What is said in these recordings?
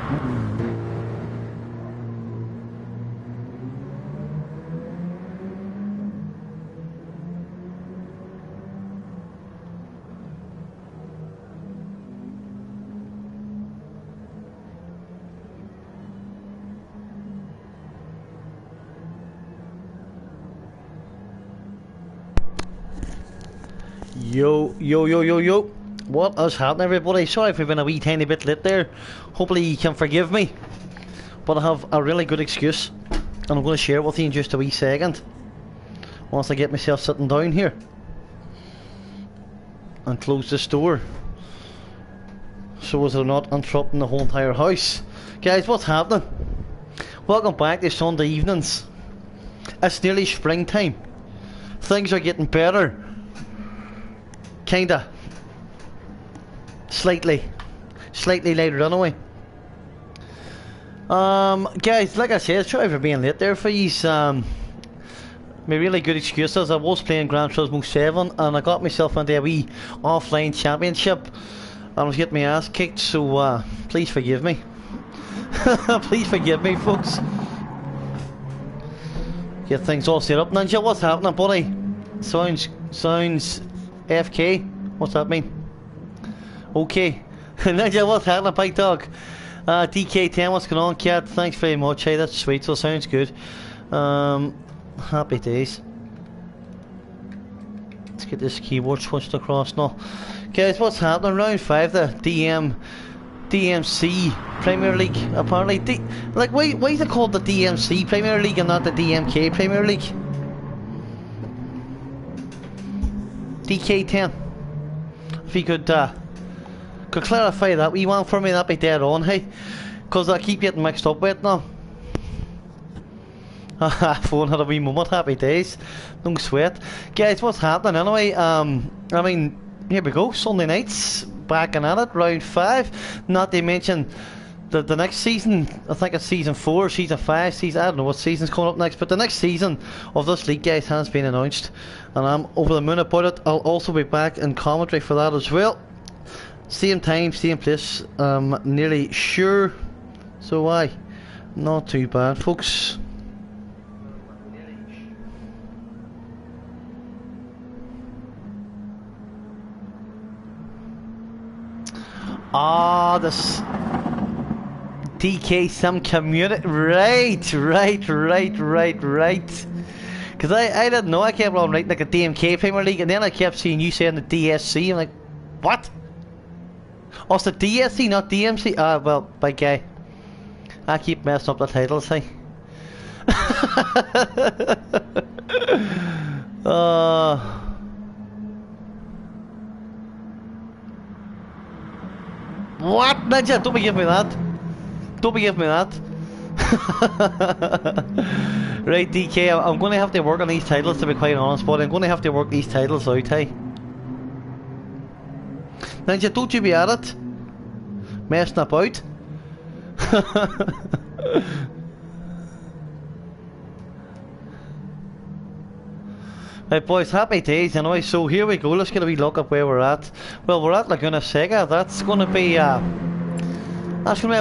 Yo, yo, yo, yo, yo. What is happening, everybody? Sorry if we've been a wee tiny bit late there. Hopefully you can forgive me. But I have a really good excuse. And I'm going to share it with you in just a wee second. Once I get myself sitting down here. And close this door. So as they're not interrupting the whole entire house. Guys, what's happening? Welcome back to Sunday evenings. It's nearly springtime. Things are getting better. Kinda. Slightly later anyway. Guys, like I said, sorry for being late there for you. My really good excuses. I was playing Gran Turismo 7 and I got myself into a wee offline championship. I was getting my ass kicked, so please forgive me. Please forgive me, folks. Get things all set up. Ninja, what's happening, buddy? Sounds FK? What's that mean? Okay. Ninja, what's happening, Pike Dog? DK10, what's going on, Cat? Thanks very much. Hey, that's sweet, so sounds good. Happy days. Let's get this keyboard switched across now. Guys, what's happening? Round 5, the DMC Premier League, apparently. Why is it called the DMC Premier League and not the DMK Premier League? DK10. If you could clarify that wee one for me, that'd be dead on, hey? Because I keep getting mixed up with it now. Phone had a wee moment, happy days. Don't sweat. Guys, what's happening anyway? I mean, here we go, Sunday nights, back and at it, round 5. Not to mention the next season, I think it's season 4, season 5, season, I don't know what season's coming up next, but the next season of this league, guys, has been announced. And I'm over the moon about it. I'll also be back in commentary for that as well. Same time, same place, nearly sure. So aye, not too bad, folks. Ah, this DK Sim community, right. Because I didn't know, I kept on writing like a DMK Premier League, and then I kept seeing you saying the DSC, I'm like, what? Oh, it's the DSC, not DMC? Ah, well, big guy. I keep messing up the titles, hey. What? Ninja, don't be giving me that. Don't be giving me that. Right, DK, I'm going to have to work on these titles, to be quite honest, but I'm going to have to work these titles out, hey. Ninja, don't you be at it. Messing about. Right, boys, happy days anyway, so here we go, let's get a wee look at where we're at. Well, we're at Laguna Seca, that's going to be a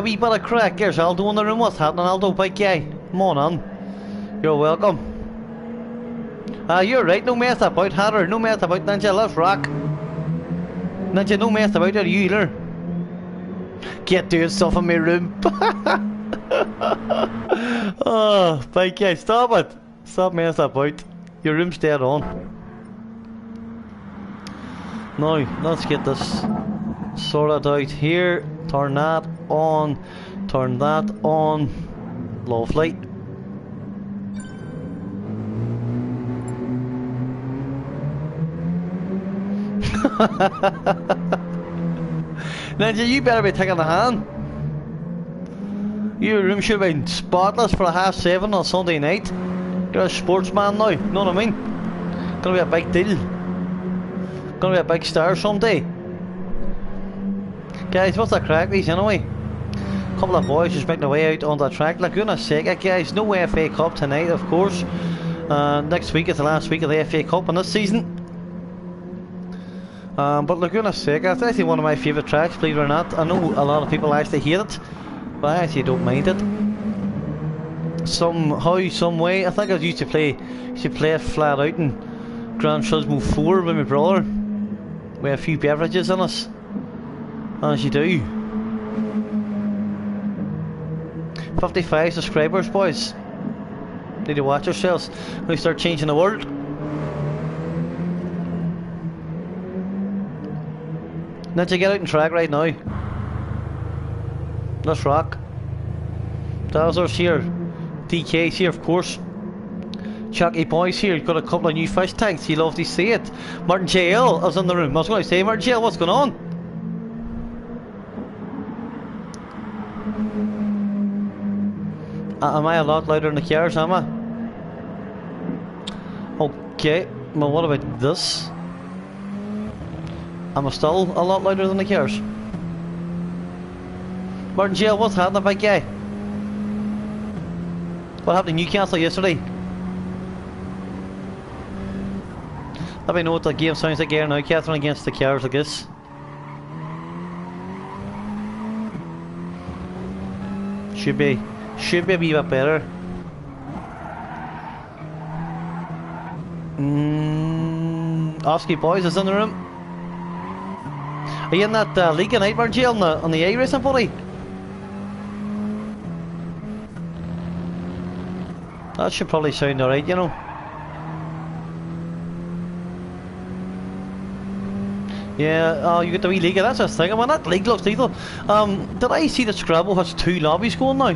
wee bit of crack. There's Aldo in the room, what's happening, Aldo, big guy? Come on. You're welcome. You're right, no mess about, Hatter, no mess about, Ninja, let's rock. Ninja, no mess about it, you either. Get doing stuff in my room. Oh, big guy, stop it. Stop messing about. Your room's dead on. Now, let's get this sorted out here. Turn that on. Turn that on. Lovely. Ninja, you better be taking a hand. Your room should have been spotless for a 7:30 on Sunday night. You're a sportsman now, know what I mean? Gonna be a big deal. Gonna be a big star someday. Guys, what's the crack these anyway? Couple of boys just making their way out on the track. Laguna Seca, guys, no FA Cup tonight, of course. Next week is the last week of the FA Cup in this season. But Laguna Seca, it's actually one of my favourite tracks, believe it or not. I know a lot of people actually hate it. But I actually don't mind it. Somehow, some way. I think I used to play it flat out in Gran Turismo 4 with my brother. With a few beverages in us. As you do. 55 subscribers, boys. Need to watch yourselves. We start changing the world. Ninja, get out and track right now. Let's rock. Dazzler's here. DK's here, of course. Chucky Boy's here. Got a couple of new fish tanks. You love to see it. Martin JL is in the room. I was going to say, Martin JL, what's going on? Am I a lot louder in the cars, am I? Okay, well what about this? Am I still a lot louder than the cars? Martin JL, what's happening, big guy? What happened in Newcastle yesterday? Let me know what the game sounds like here now, Catherine, against the cars, I guess. Should be a wee bit better. Oski Boys is in the room. Are you in that League of Nightmare jail on the iRacing buddy? That should probably sound alright, you know. Yeah, oh, you get the wee league, that's the thing. I mean, that league looks lethal. Did I see that Scrabble has 2 lobbies going now?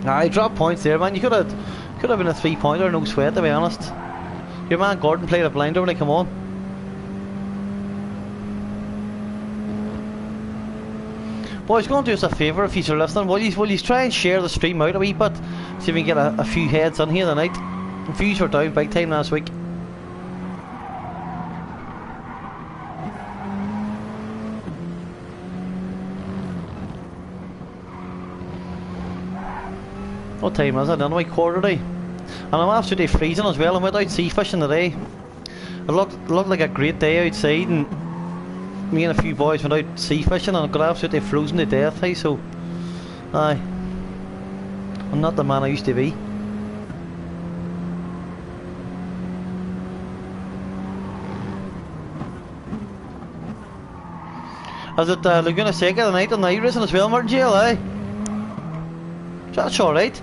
I dropped points there, man. You could have been a 3-pointer, no sweat, to be honest. Your man Gordon played a blinder when he come on. Boys, go and do us a favour if you're listening. Will you try and share the stream out a wee bit? See if we can get a few heads on here tonight. Views were down big time last week. What time is it? Anyway, quarter day. And I'm absolutely freezing as well. I went out sea fishing today. It looked like a great day outside, and me and a few boys went out sea fishing and I got absolutely frozen to death, hey, so aye. I'm not the man I used to be. Is it Laguna Seca tonight on the iRacing as well, Martin Jail, aye? That's alright.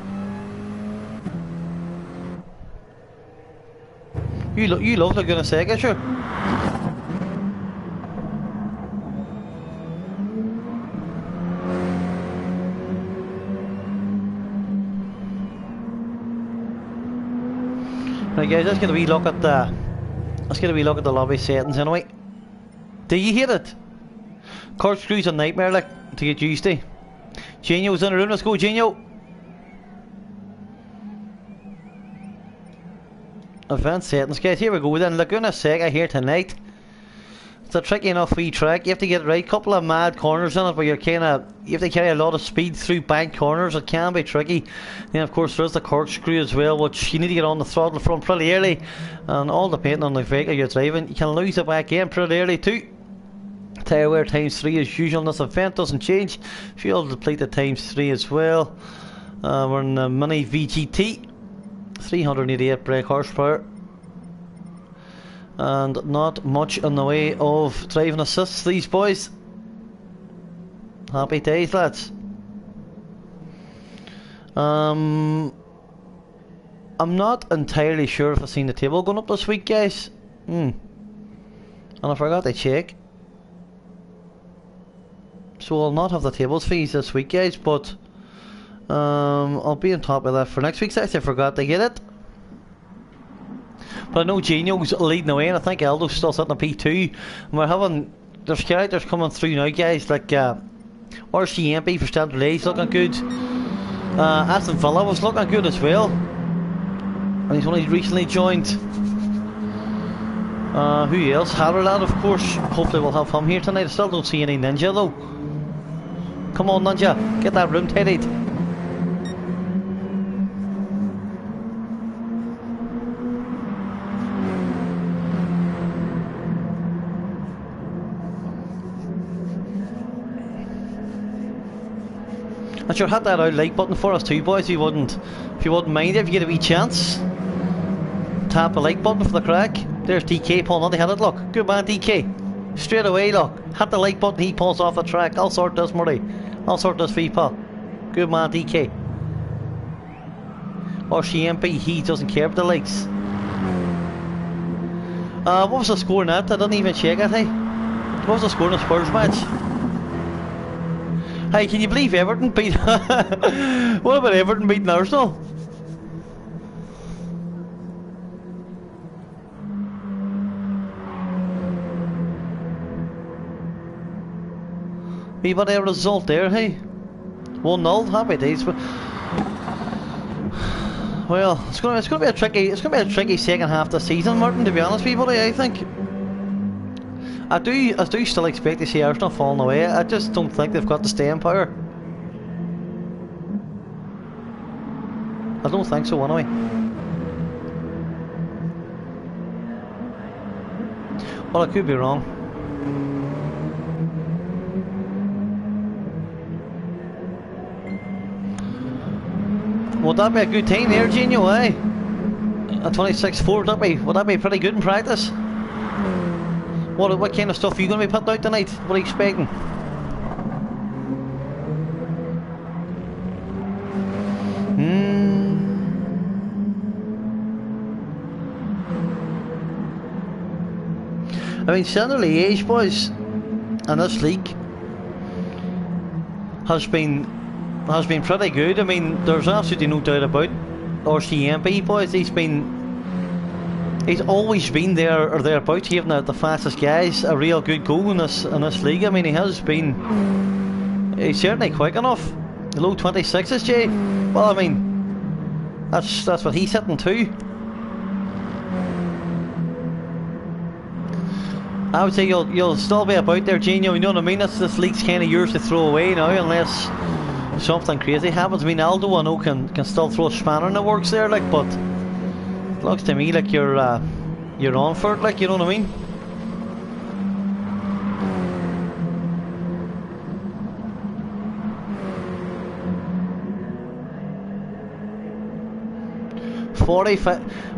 You love Laguna Seca, sure. Right guys, let's get a wee look at the lobby settings anyway. Do you hear it? Corkscrew's a nightmare, like, to get used to. Genio's in the room, let's go Genio. Advanced settings, guys, here we go then. Laguna Seca here tonight. It's a tricky enough wee track. You have to get it right. Couple of mad corners in it, but you have to carry a lot of speed through bank corners. It can be tricky. Then of course there's the corkscrew as well, which you need to get on the throttle from pretty early, and all depending on the vehicle you're driving. You can lose it back in pretty early too. Tyre wear ×3 as usual. This event doesn't change. Fuel depleted ×3 as well. We're in the Mini VGT. 388 brake horsepower. And not much in the way of driving assists, these boys. Happy days, lads. I'm not entirely sure if I've seen the table going up this week, guys. And I forgot to check. So I'll not have the tables fees this week, guys, but I'll be on top of that for next week's. Actually, I forgot to get it. But I know Genio's leading the way, and I think Aldo's still sitting on P2. And we're having, there's characters coming through now, guys, like RCMP for Standard Lays looking good. Aston Villa was looking good as well. And he's only recently joined. Who else? Harrelad, of course. Hopefully we'll have him here tonight. I still don't see any Ninja though. Come on, Ninja, get that room tidied. And sure, hit that out like button for us too, boys. If you wouldn't mind, if you get a wee chance, tap the like button for the crack. There's DK pulling on the headed. Look, good man, DK. Straight away, look. Hit the like button. He pulls off the track. I'll sort this, Murray. I'll sort this for you, pal. Good man, DK. Or MP, he doesn't care about the likes. What was the score in that? I didn't even check it, hey. What was the score in the Spurs match? Hey, can you believe Everton beat... What about Everton beating Arsenal? Wee bit of a result there, hey? 1-0, happy days. Well, it's gonna be a tricky second half of the season, Martin, to be honest with you, buddy, I think. I do still expect to see Arsenal falling away. I just don't think they've got the staying power. I don't think so anyway. Well, I could be wrong. Would that be a good time there, Genio, eh? A 26-4, would that be pretty good in practice? What kind of stuff are you going to be putting out tonight? What are you expecting? I mean, Centre Liège, boys, in this league has been pretty good. I mean, there's absolutely no doubt about RCMP, boys. He's always been there or thereabouts, giving out the fastest guys a real good goal in this league. I mean, he's certainly quick enough. The low 26s, Jay. Well, I mean, that's what he's hitting too. I would say you'll still be about there, Genio. You know what I mean? This league's kind of yours to throw away now, unless something crazy happens. I mean, Aldo, I know, can still throw a spanner in the works there, like, but it looks to me like you're on for it, like, you know what I mean?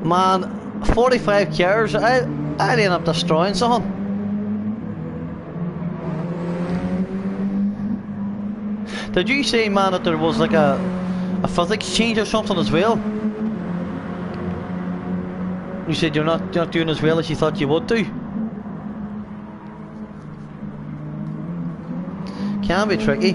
Man, 45 cars. I'd end up destroying something. Did you say, man, that there was like a physics change or something as well? You said you're not doing as well as you thought you would do. Can be tricky.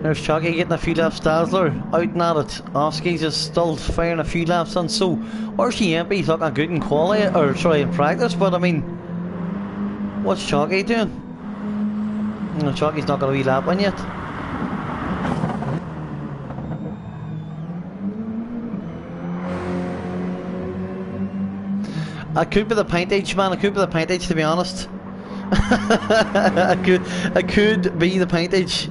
There's Chucky getting a few laps, Dazzler out and at it. Oskies is still firing a few laps on, so RCMP's looking good in quality, or sorry, in practice, but I mean, what's Chucky doing? No, Chucky's not got a wee lap in yet. I could be the pintage, man. I could be the pintage, to be honest. I could be the pintage.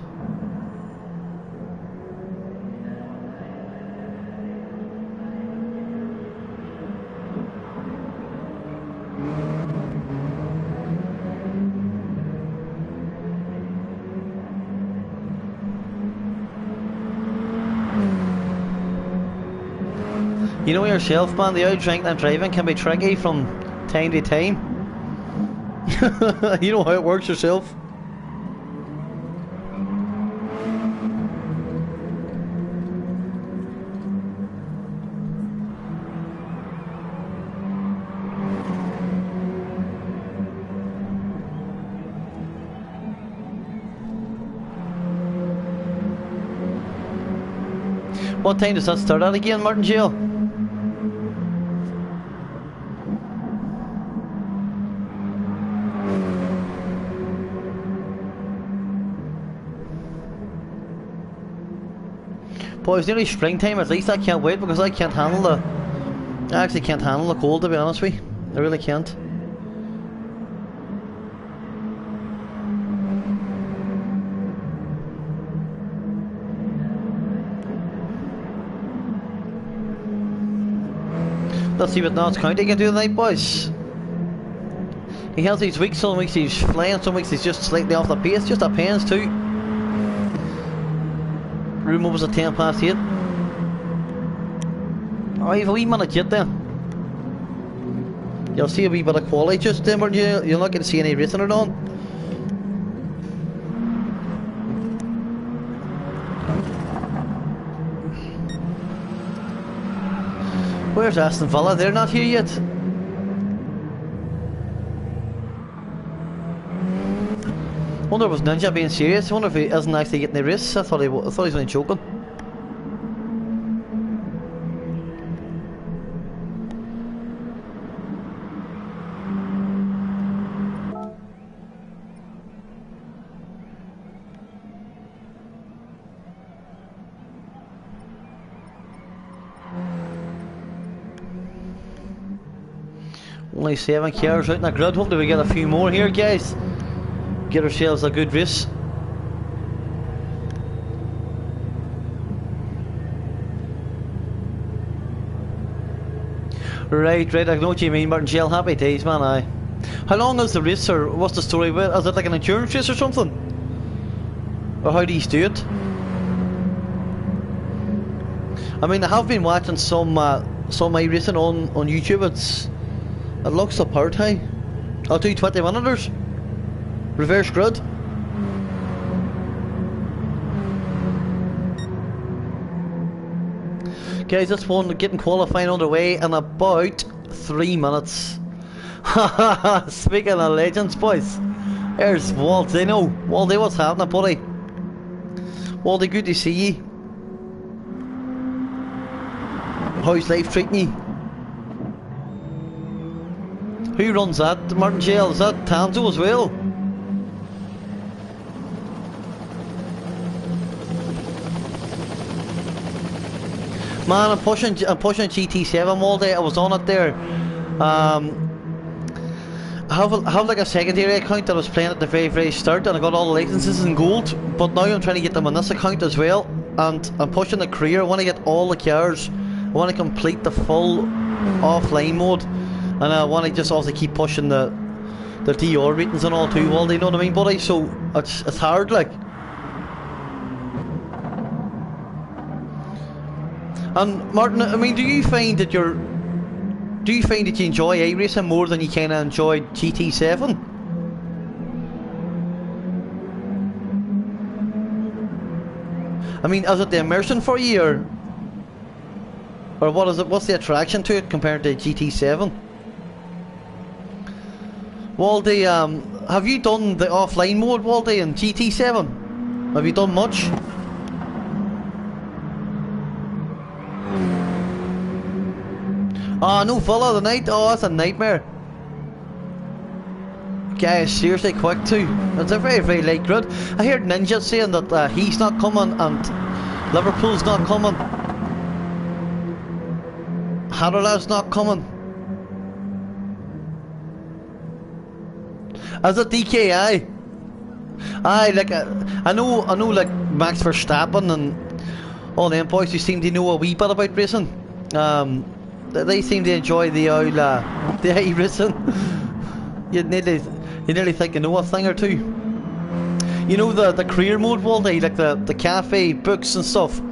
You know yourself, man, the out drinking and driving can be tricky from time to time. You know how it works yourself. What time does that start at again, Martin Jail? Boys, nearly springtime at least. I can't wait because I can't handle the... I actually can't handle the cold, to be honest with you. I really can't. Let's see what Notts County can do tonight, boys. He has these weeks, some weeks he's flying, some weeks he's just slightly off the pace, just depends too. Room was at 10 past 8. Oh, you've a wee minute yet then. You'll see a wee bit of quality just then, but you're not going to see any racing it on. Where's Aston Villa? They're not here yet. Wonder was Ninja being serious. I wonder if he isn't actually getting the race. I thought he was only joking. Only 7 cars out in the grid. Hopefully we get a few more here, guys. Get ourselves a good race. Right, I know what you mean, Martin Shell. Happy days, man, aye. How long is the race, or what's the story with it? Is it like an endurance race or something? Or how do you do it? I mean, I have been watching some racing on YouTube. It looks apart, hey. I'll do 20 minuters. Reverse grid. Guys, this one getting qualifying underway in about 3 minutes. Speaking of legends, boys, there's Waldino. Waldy, what's happening, buddy? Waldy, good to see you. How's life treating you? Who runs that? Martin Shell? Is that Tanzo as well? Man, I'm pushing GT7 all day. I was on it there. I have like a secondary account that I was playing at the very start, and I got all the licenses in gold. But now I'm trying to get them on this account as well, and I'm pushing the career. I want to get all the cars. I want to complete the full offline mode, and I want to just also keep pushing the DR ratings and all too. Well, you know what I mean, buddy? So it's hard, like. And Martin, I mean, do you find that you enjoy iRacing more than you kind of enjoy GT7? I mean, is it the immersion for you, or what is it? What's the attraction to it compared to GT7? Waldy, have you done the offline mode, Waldy, in GT7? Have you done much? Oh, no Villa tonight. Oh, that's a nightmare. Guys, seriously quick too. It's a very late grid. I heard Ninja saying that he's not coming and Liverpool's not coming. Harold's not coming. Is it DKI? Aye, like I know like Max Verstappen and all them boys who seem to know a wee bit about racing. They seem to enjoy the old the racing. You nearly think you know a thing or two. You know the career mode, Waldy, like the cafe books and stuff. You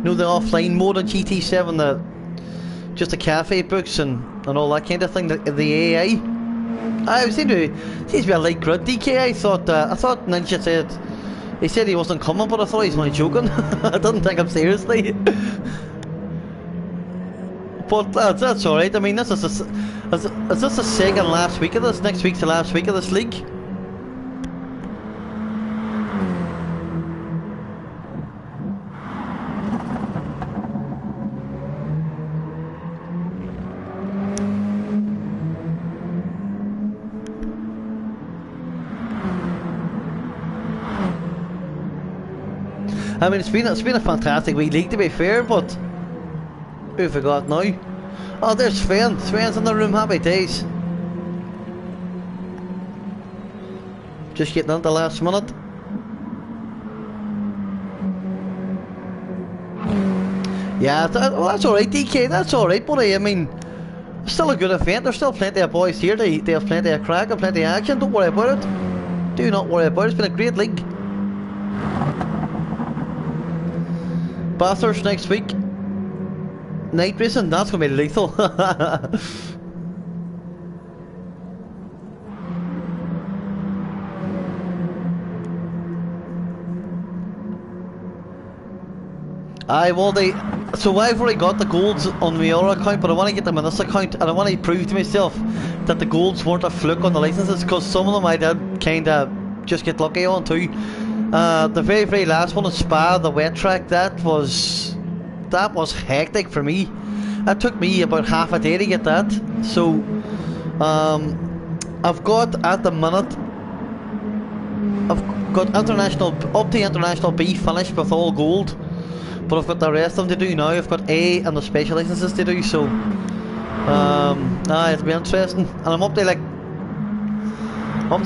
know the offline mode on GT7, just the cafe books and all that kind of thing. The AI. I seem to be a light grid. DK, I thought Ninja said he said he wasn't coming, but I thought he was only joking. I didn't take him seriously. But that's alright. I mean, is this the second last week of this? Next week's the last week of this league. I mean, it's been a fantastic wee league to be fair, but who forgot now? Oh, there's Sven. Sven's in the room. Happy days. Just getting on the last minute. Yeah, well, that's alright, DK. That's alright, buddy. I mean, still a good event. There's still plenty of boys here. They have plenty of crack and plenty of action. Don't worry about it. Do not worry about it. It's been a great league. Bathurst next week. Night racing. That's going to be lethal. So I've already got the golds on my other account, but I want to get them on this account, and I want to prove to myself that the golds weren't a fluke on the licenses, because some of them I did kind of just get lucky on too. The very last one in Spa, the wet track, that was hectic for me. It took me about half a day to get that. So I've got at the minute, I've got up to international B finished with all gold. But I've got the rest of them to do now. I've got A and the special licenses to do, so it'll be interesting. And I'm up to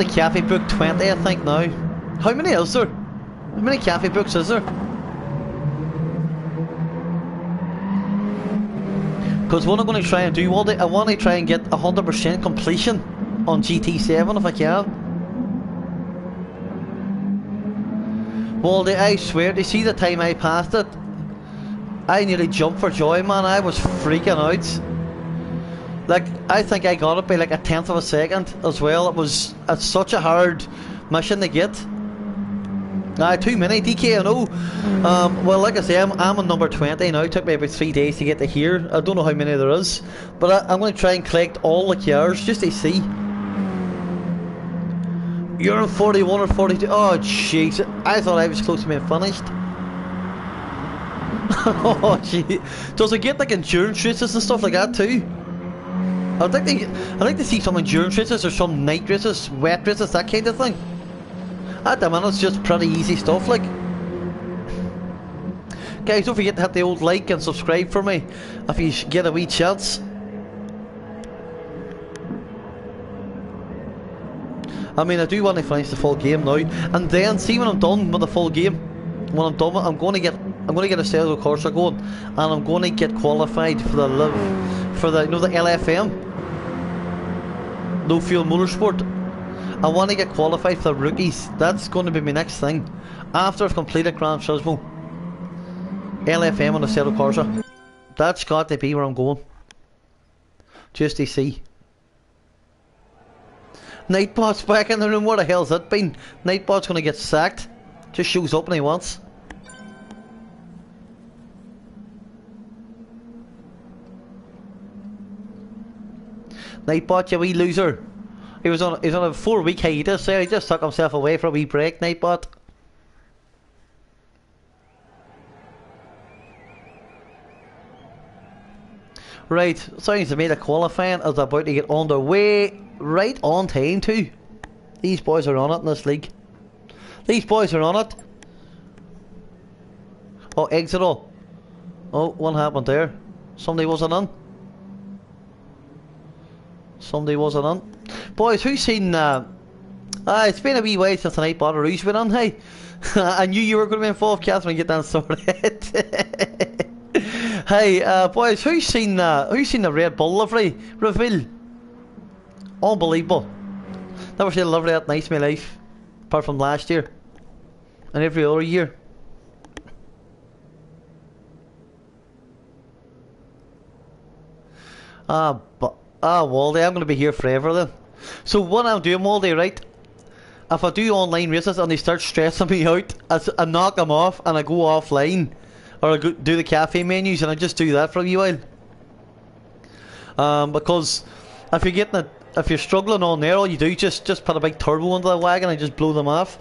Cafe Book 20, I think now. How many is there? How many Cafe Books is there? Because what I'm going to try and do, I want to try and get 100% completion on GT7 if I can. Well, I swear, to see the time I passed it, I nearly jumped for joy, man. I was freaking out. Like, I think I got it by like a tenth of a second as well. It's such a hard mission to get. Too many, DK, I know. Well, like I say, I'm on number 20 now. It took me about 3 days to get to here. I don't know how many there is, but I'm going to try and collect all the cars just to see. You're on 41 or 42. Oh, jeez. I thought I was close to being finished. Oh, gee. Does it get like endurance races and stuff like that too? I'd like to see some endurance races or some night races, wet races, that kind of thing. At the minute, it's just pretty easy stuff, like. Guys, don't forget to hit the old like and subscribe for me if you get a wee chance. I mean, I do want to finish the full game now, and then see when I'm done with the full game. When I'm done, I'm going to get a Assetto Corsa going, and I'm going to get qualified for the the LFM, No Fuel Motorsport. I want to get qualified for the rookies. That's going to be my next thing after I've completed Gran Turismo. LFM on the Assetto Corsa. That's got to be where I'm going. Just to see. Nightbot's back in the room. Where the hell's that been? Nightbot's gonna get sacked. Just shows up when he wants. Nightbot, you wee loser. He was on a 4-week hiatus there. He just took himself away for a wee break, Nightbot. Right, sounds to me the qualifying is about to get underway. Right on time too. These boys are on it in this league. These boys are on it. Oh, exit all. Oh, what happened there? Somebody wasn't on. Somebody wasn't on. Boys, who's seen it's been a wee while since tonight Bother Rouge went on, hey. I knew you were going to be involved, Catherine, get that sorted. Hey, boys, who's seen the Red Bull livery reveal? Unbelievable. Never seen a livery that nice in my life, apart from last year and every other year. Waldy, I'm going to be here forever then. So what I'm doing, Waldy, right? If I do online races and they start stressing me out, I knock them off and I go offline. Or I go do the cafe menus and I just do that for a wee while. Because if you're struggling on there, all you do just put a big turbo into the wagon and just blow them off.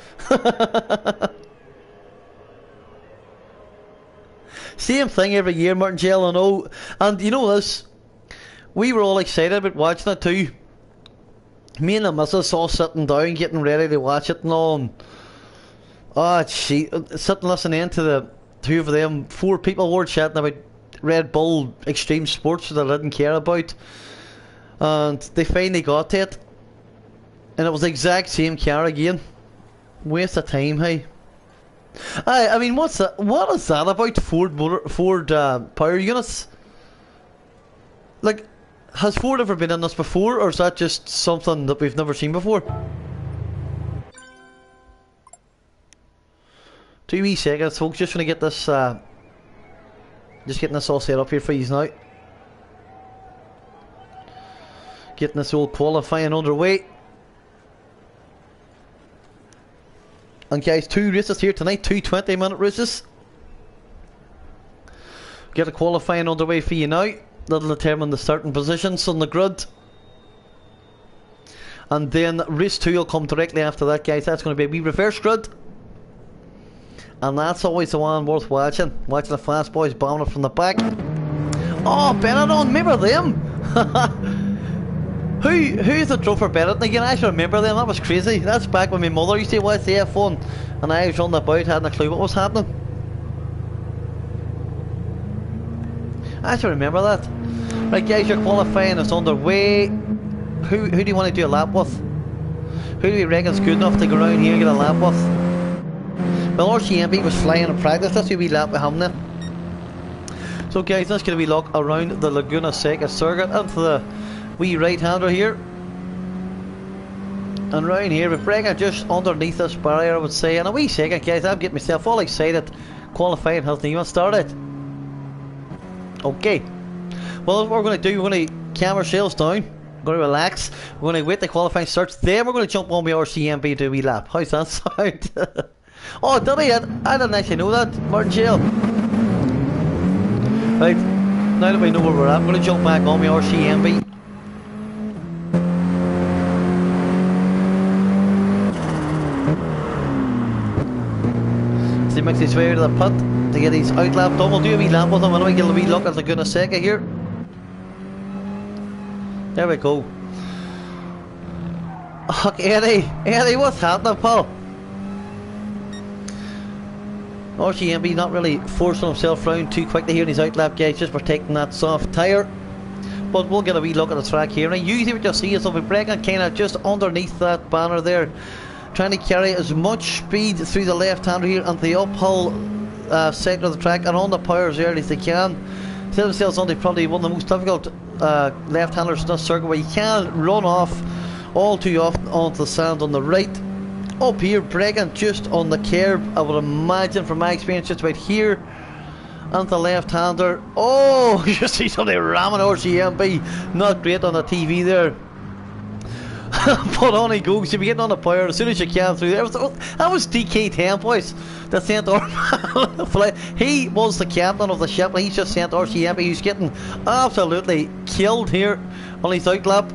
Same thing every year, Martin Gell, I know. And you know this, we were all excited about watching it too. Me and the missus all sitting down getting ready to watch it and all. And Oh, gee, sitting listening to the two of them, four people were chatting about Red Bull Extreme Sports that I didn't care about, and they finally got to it, and it was the exact same car again. Waste of time, hey. I mean, what's that? What is that about Ford power units? Like, has Ford ever been in this before, or is that just something that we've never seen before? 2 wee seconds, folks. Just gonna get this, just getting this all set up here for you now. Getting this old qualifying underway. And guys, 2 races here tonight, 2 20-minute races. Get the qualifying underway for you now. That'll determine the starting positions on the grid. And then race 2 will come directly after that, guys. That's going to be a wee reverse grid. And that's always the one worth watching. Watching the fast boys bombing it from the back. Oh, Benetton, remember them? Who's the drove for Benetton again? I should remember them, that was crazy. That's back when my mother used to watch the F1 and I was running about, hadn't a clue what was happening. I should remember that. Right guys, your qualifying is underway. Who do you want to do a lap with? Who do you reckon's good enough to go around here and get a lap with? Well, RCMP was flying in practice, that's who we lap with him then. So guys, that's going to be locked around the Laguna Seca circuit into the wee right-hander here. And round here, we're bringing just underneath this barrier, I would say. In a wee second, guys, I'm getting myself all excited. Qualifying hasn't even started. Okay. Well, what we're going to do, we're going to calm ourselves down. We're going to relax. We're going to wait the qualifying starts. Then we're going to jump on the RCMP to do a wee lap. How's that sound? Oh, did I didn't actually know that, Martin Shale. Right, now that we know where we're at, I'm going to jump back on the RCMP. So he makes his way to the pit to get his out lap done. We'll do a wee lap with him and we get a wee look at Laguna Seca here. There we go. Oh, Eddie, what's happening, pal? RCMP not really forcing himself round too quickly here in his outlap, guys, just protecting that soft tyre. But we'll get a wee look at the track here. And usually what you'll see is they'll be braking kind of just underneath that banner there, trying to carry as much speed through the left hander here and the uphill sector of the track and on the power as early as they can. Set themselves on to probably one of the most difficult left handers in this circuit, where you can run off all too often onto the sand on the right. Up here, braking just on the curb, I would imagine from my experience, just about here. And the left-hander, oh, you see somebody ramming RCMP, not great on the TV there. But on he goes, you'll be getting on the power as soon as you can through there. That was DK10, boys. The Centaur. He was the captain of the ship, and he's just sent RCMP, who's getting absolutely killed here on his outlap.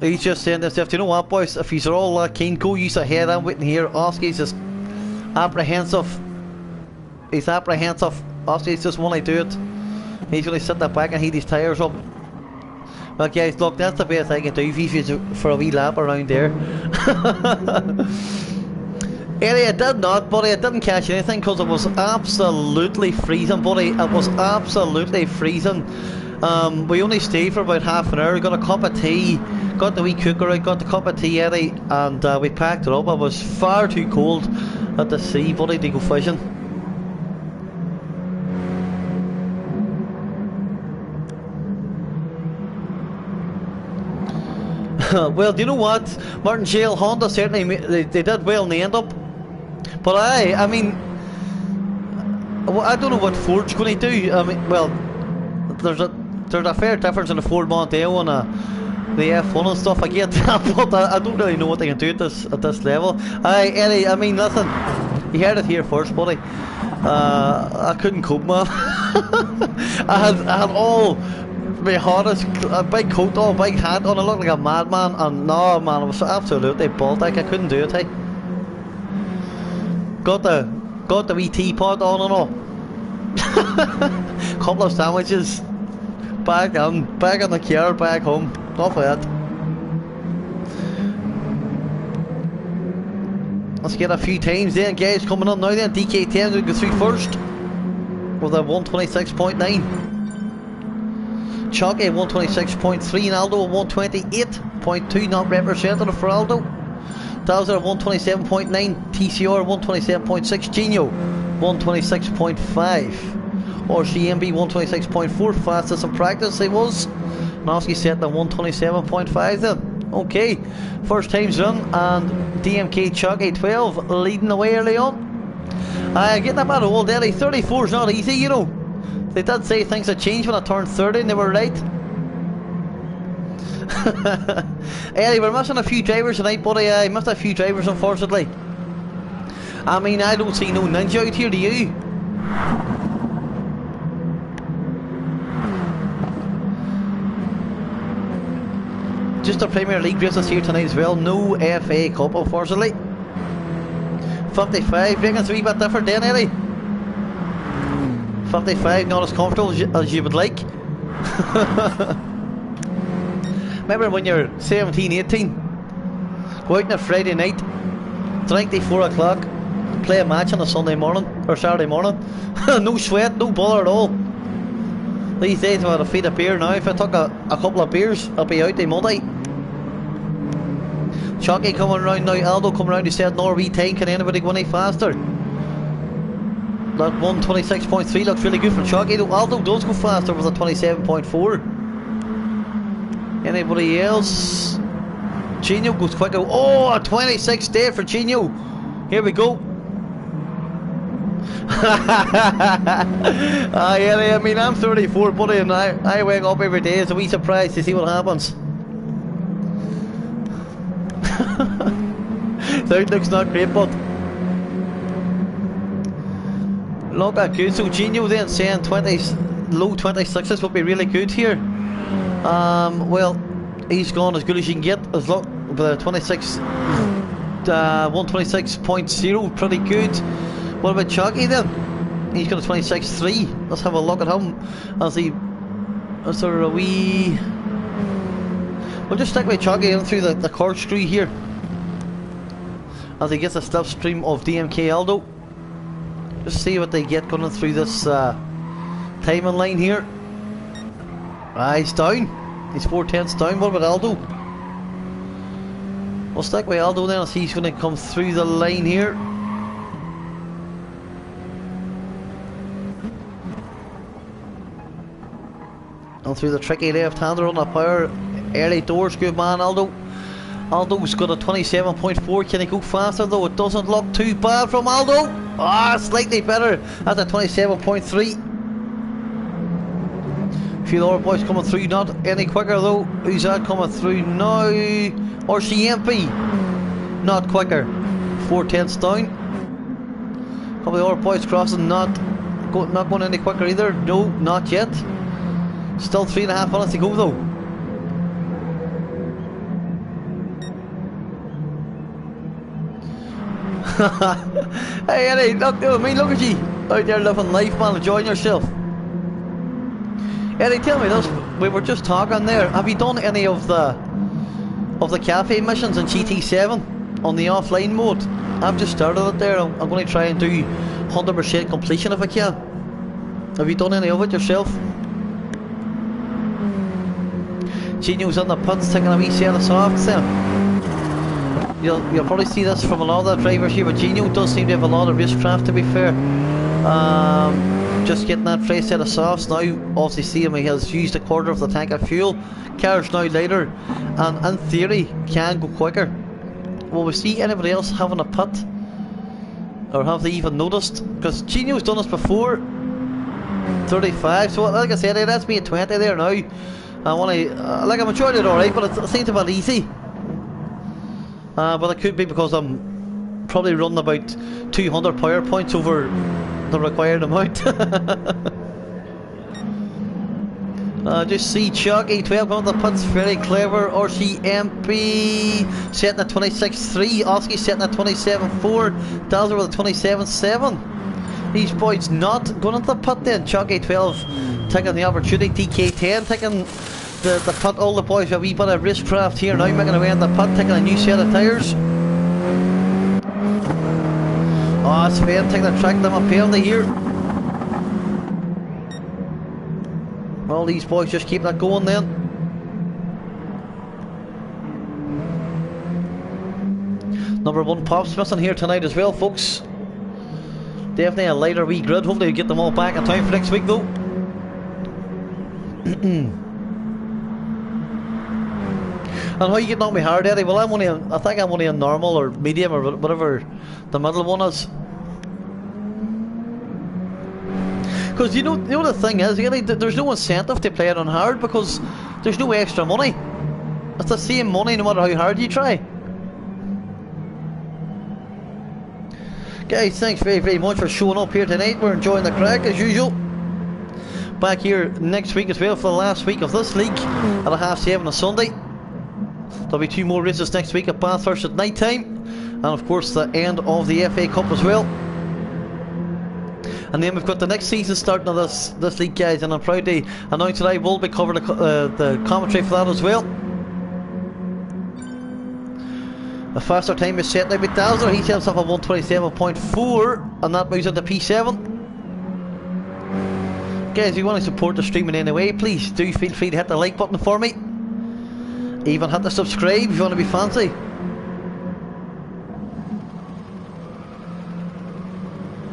He's just saying to himself, you know what, boys, if he's all that keen, go use ahead. I'm waiting here. Oski's just apprehensive. He's apprehensive. Oski's just want to do it. He's going to sit there back and heat his tyres up. Well, guys, look, that's the best I can do for a wee lap around there. Eddie, I did not, buddy. I didn't catch anything because it was absolutely freezing, buddy. It was absolutely freezing. We only stayed for about half an hour. We got a cup of tea, got the wee cooker out, got the cup of tea, Eddie, and we packed it up. It was far too cold at the sea, buddy, to go fishing. Well, do you know what, Martin Shale, Honda certainly they did well in the end up, but I mean, I don't know what Ford's going to do. I mean, well, there's a fair difference in the Ford Mondeo and the F1 and stuff. I get that, but I don't really know what they can do at this level. Eddie, I mean, listen, you heard it here first, buddy. I couldn't cope, man. I had all my hottest, a big coat on, a big hat on. I looked like a madman, and no, man, it was absolutely Baltic. I couldn't do it. Hey, got the wee teapot on and all. Couple of sandwiches. Back on the car, back home. Off of it. Let's get a few times then, guys, coming up now then. DK10 going to go through first with a 126.9. Chalky 126.3, and Aldo at 128.2, not representative for Aldo. Dowser at 127.9, TCR 127.6, Genio 126.5, RCMB 126.4, fastest in practice he was. Noski set at 127.5 then. Okay, first time's run, and DMK Chalky 12 leading the way early on. Getting that man old Eddie, 34 is not easy, you know. They did say things had changed when I turned 30 and they were right. Eddie, we're missing a few drivers tonight, buddy. I missed a few drivers, unfortunately. I mean, I don't see no ninja out here, do you? Just a Premier League races here tonight as well. No FA Cup, unfortunately. 55, reckon it's a wee bit different then, Eddie. 55, not as comfortable as you would like. Remember when you're 17, 18, go out on a Friday night, drink till 4 o'clock, play a match on a Sunday morning, or Saturday morning. No sweat, no bother at all. These days I had a feed of beer now. If I took a couple of beers, I'll be out till Monday. Chalky coming around now, Aldo coming around, he said Norway 10, can anybody go any faster? That 126.3 looks really good for Chalky, though Aldo does go faster with a 27.4. Anybody else? Genio goes quicker. Oh, a 26 there for Genio. Here we go. Yeah, I mean, I'm 34, buddy, and I wake up every day. It's a wee surprise to see what happens. The outlook's not great, but look at good. So Genio then saying low 26s would be really good here. Well, he's gone as good as you can get. As look with a 126.0, pretty good. What about Chalky then? He's got a 26.3. Let's have a look at him. Is there a wee? We'll just stick with Chalky in through the corkscrew here as he gets a slipstream of DMK Aldo. Just see what they get going through this timing line here. He's down. He's 4/10 down. What about Aldo? We'll stick with Aldo then as he's going to come through the line here. And through the tricky left-hander on the power. Early doors, good man Aldo. Aldo's got a 27.4. Can he go faster though? It doesn't look too bad from Aldo. Slightly better. That's a 27.3. A few other boys coming through, not any quicker though. Who's that coming through now? RCMP. Not quicker. 4/10 down. A couple of other boys crossing, not going any quicker either. No, not yet. Still 3.5 minutes to go though. Hey Eddie, look at you out there living life, man, enjoying yourself. Eddie, tell me this, we were just talking there, have you done any of the cafe missions in GT7 on the offline mode? I've just started it there. I'm going to try and do 100% completion if I can. Have you done any of it yourself? Genio's in the pits taking a wee set of softs there. You'll probably see this from a lot of the drivers here, but Genio does seem to have a lot of racecraft, to be fair. Just getting that fresh set of softs now. Obviously see him, he has used a quarter of the tank of fuel. Car's now lighter and in theory can go quicker. Will we see anybody else having a pit? Or have they even noticed? Because Genio's done this before. 35, so like I said, that's me at 20 there now. I want to, like I'm enjoying it alright, but it seems a bit easy. But it could be because I'm probably running about 200 power points over the required amount. Just see Chalky 12 on the pits, very clever. RCMP setting at 26.3, Oski setting at 27.4, Dazzler with a 27.7. These boys not going into the pit then. Chalky 12 taking the opportunity, DK10 taking the pit. All the boys have a wee bit of racecraft here now, making their way in the pit, taking a new set of tyres. Oh, Sven taking the track down a penalty here. Well, these boys just keep that going then. Number 1 Pops missing here tonight as well, folks. Definitely a lighter wee grid. Hopefully we get them all back in time for next week though. And how you getting on me hard, Eddie? Well, I think I'm only a normal or medium or whatever the middle one is. Because you know the thing is, Eddie, there's no incentive to play it on hard because there's no extra money. It's the same money no matter how hard you try. Guys, thanks very, very much for showing up here tonight. We're enjoying the crack as usual. Back here next week as well for the last week of this league at 7:30 on Sunday. There'll be 2 more races next week at Bathurst at night time, and of course the end of the FA Cup as well. And then we've got the next season starting of this league, guys, and I'm proud to announce that I will be covering the commentary for that as well. The faster time is set now with Dazzler. He set himself at 1:27.4, and that moves into P7. Guys, if you want to support the stream in any way, please do feel free to hit the like button for me. Even hit the subscribe if you want to be fancy.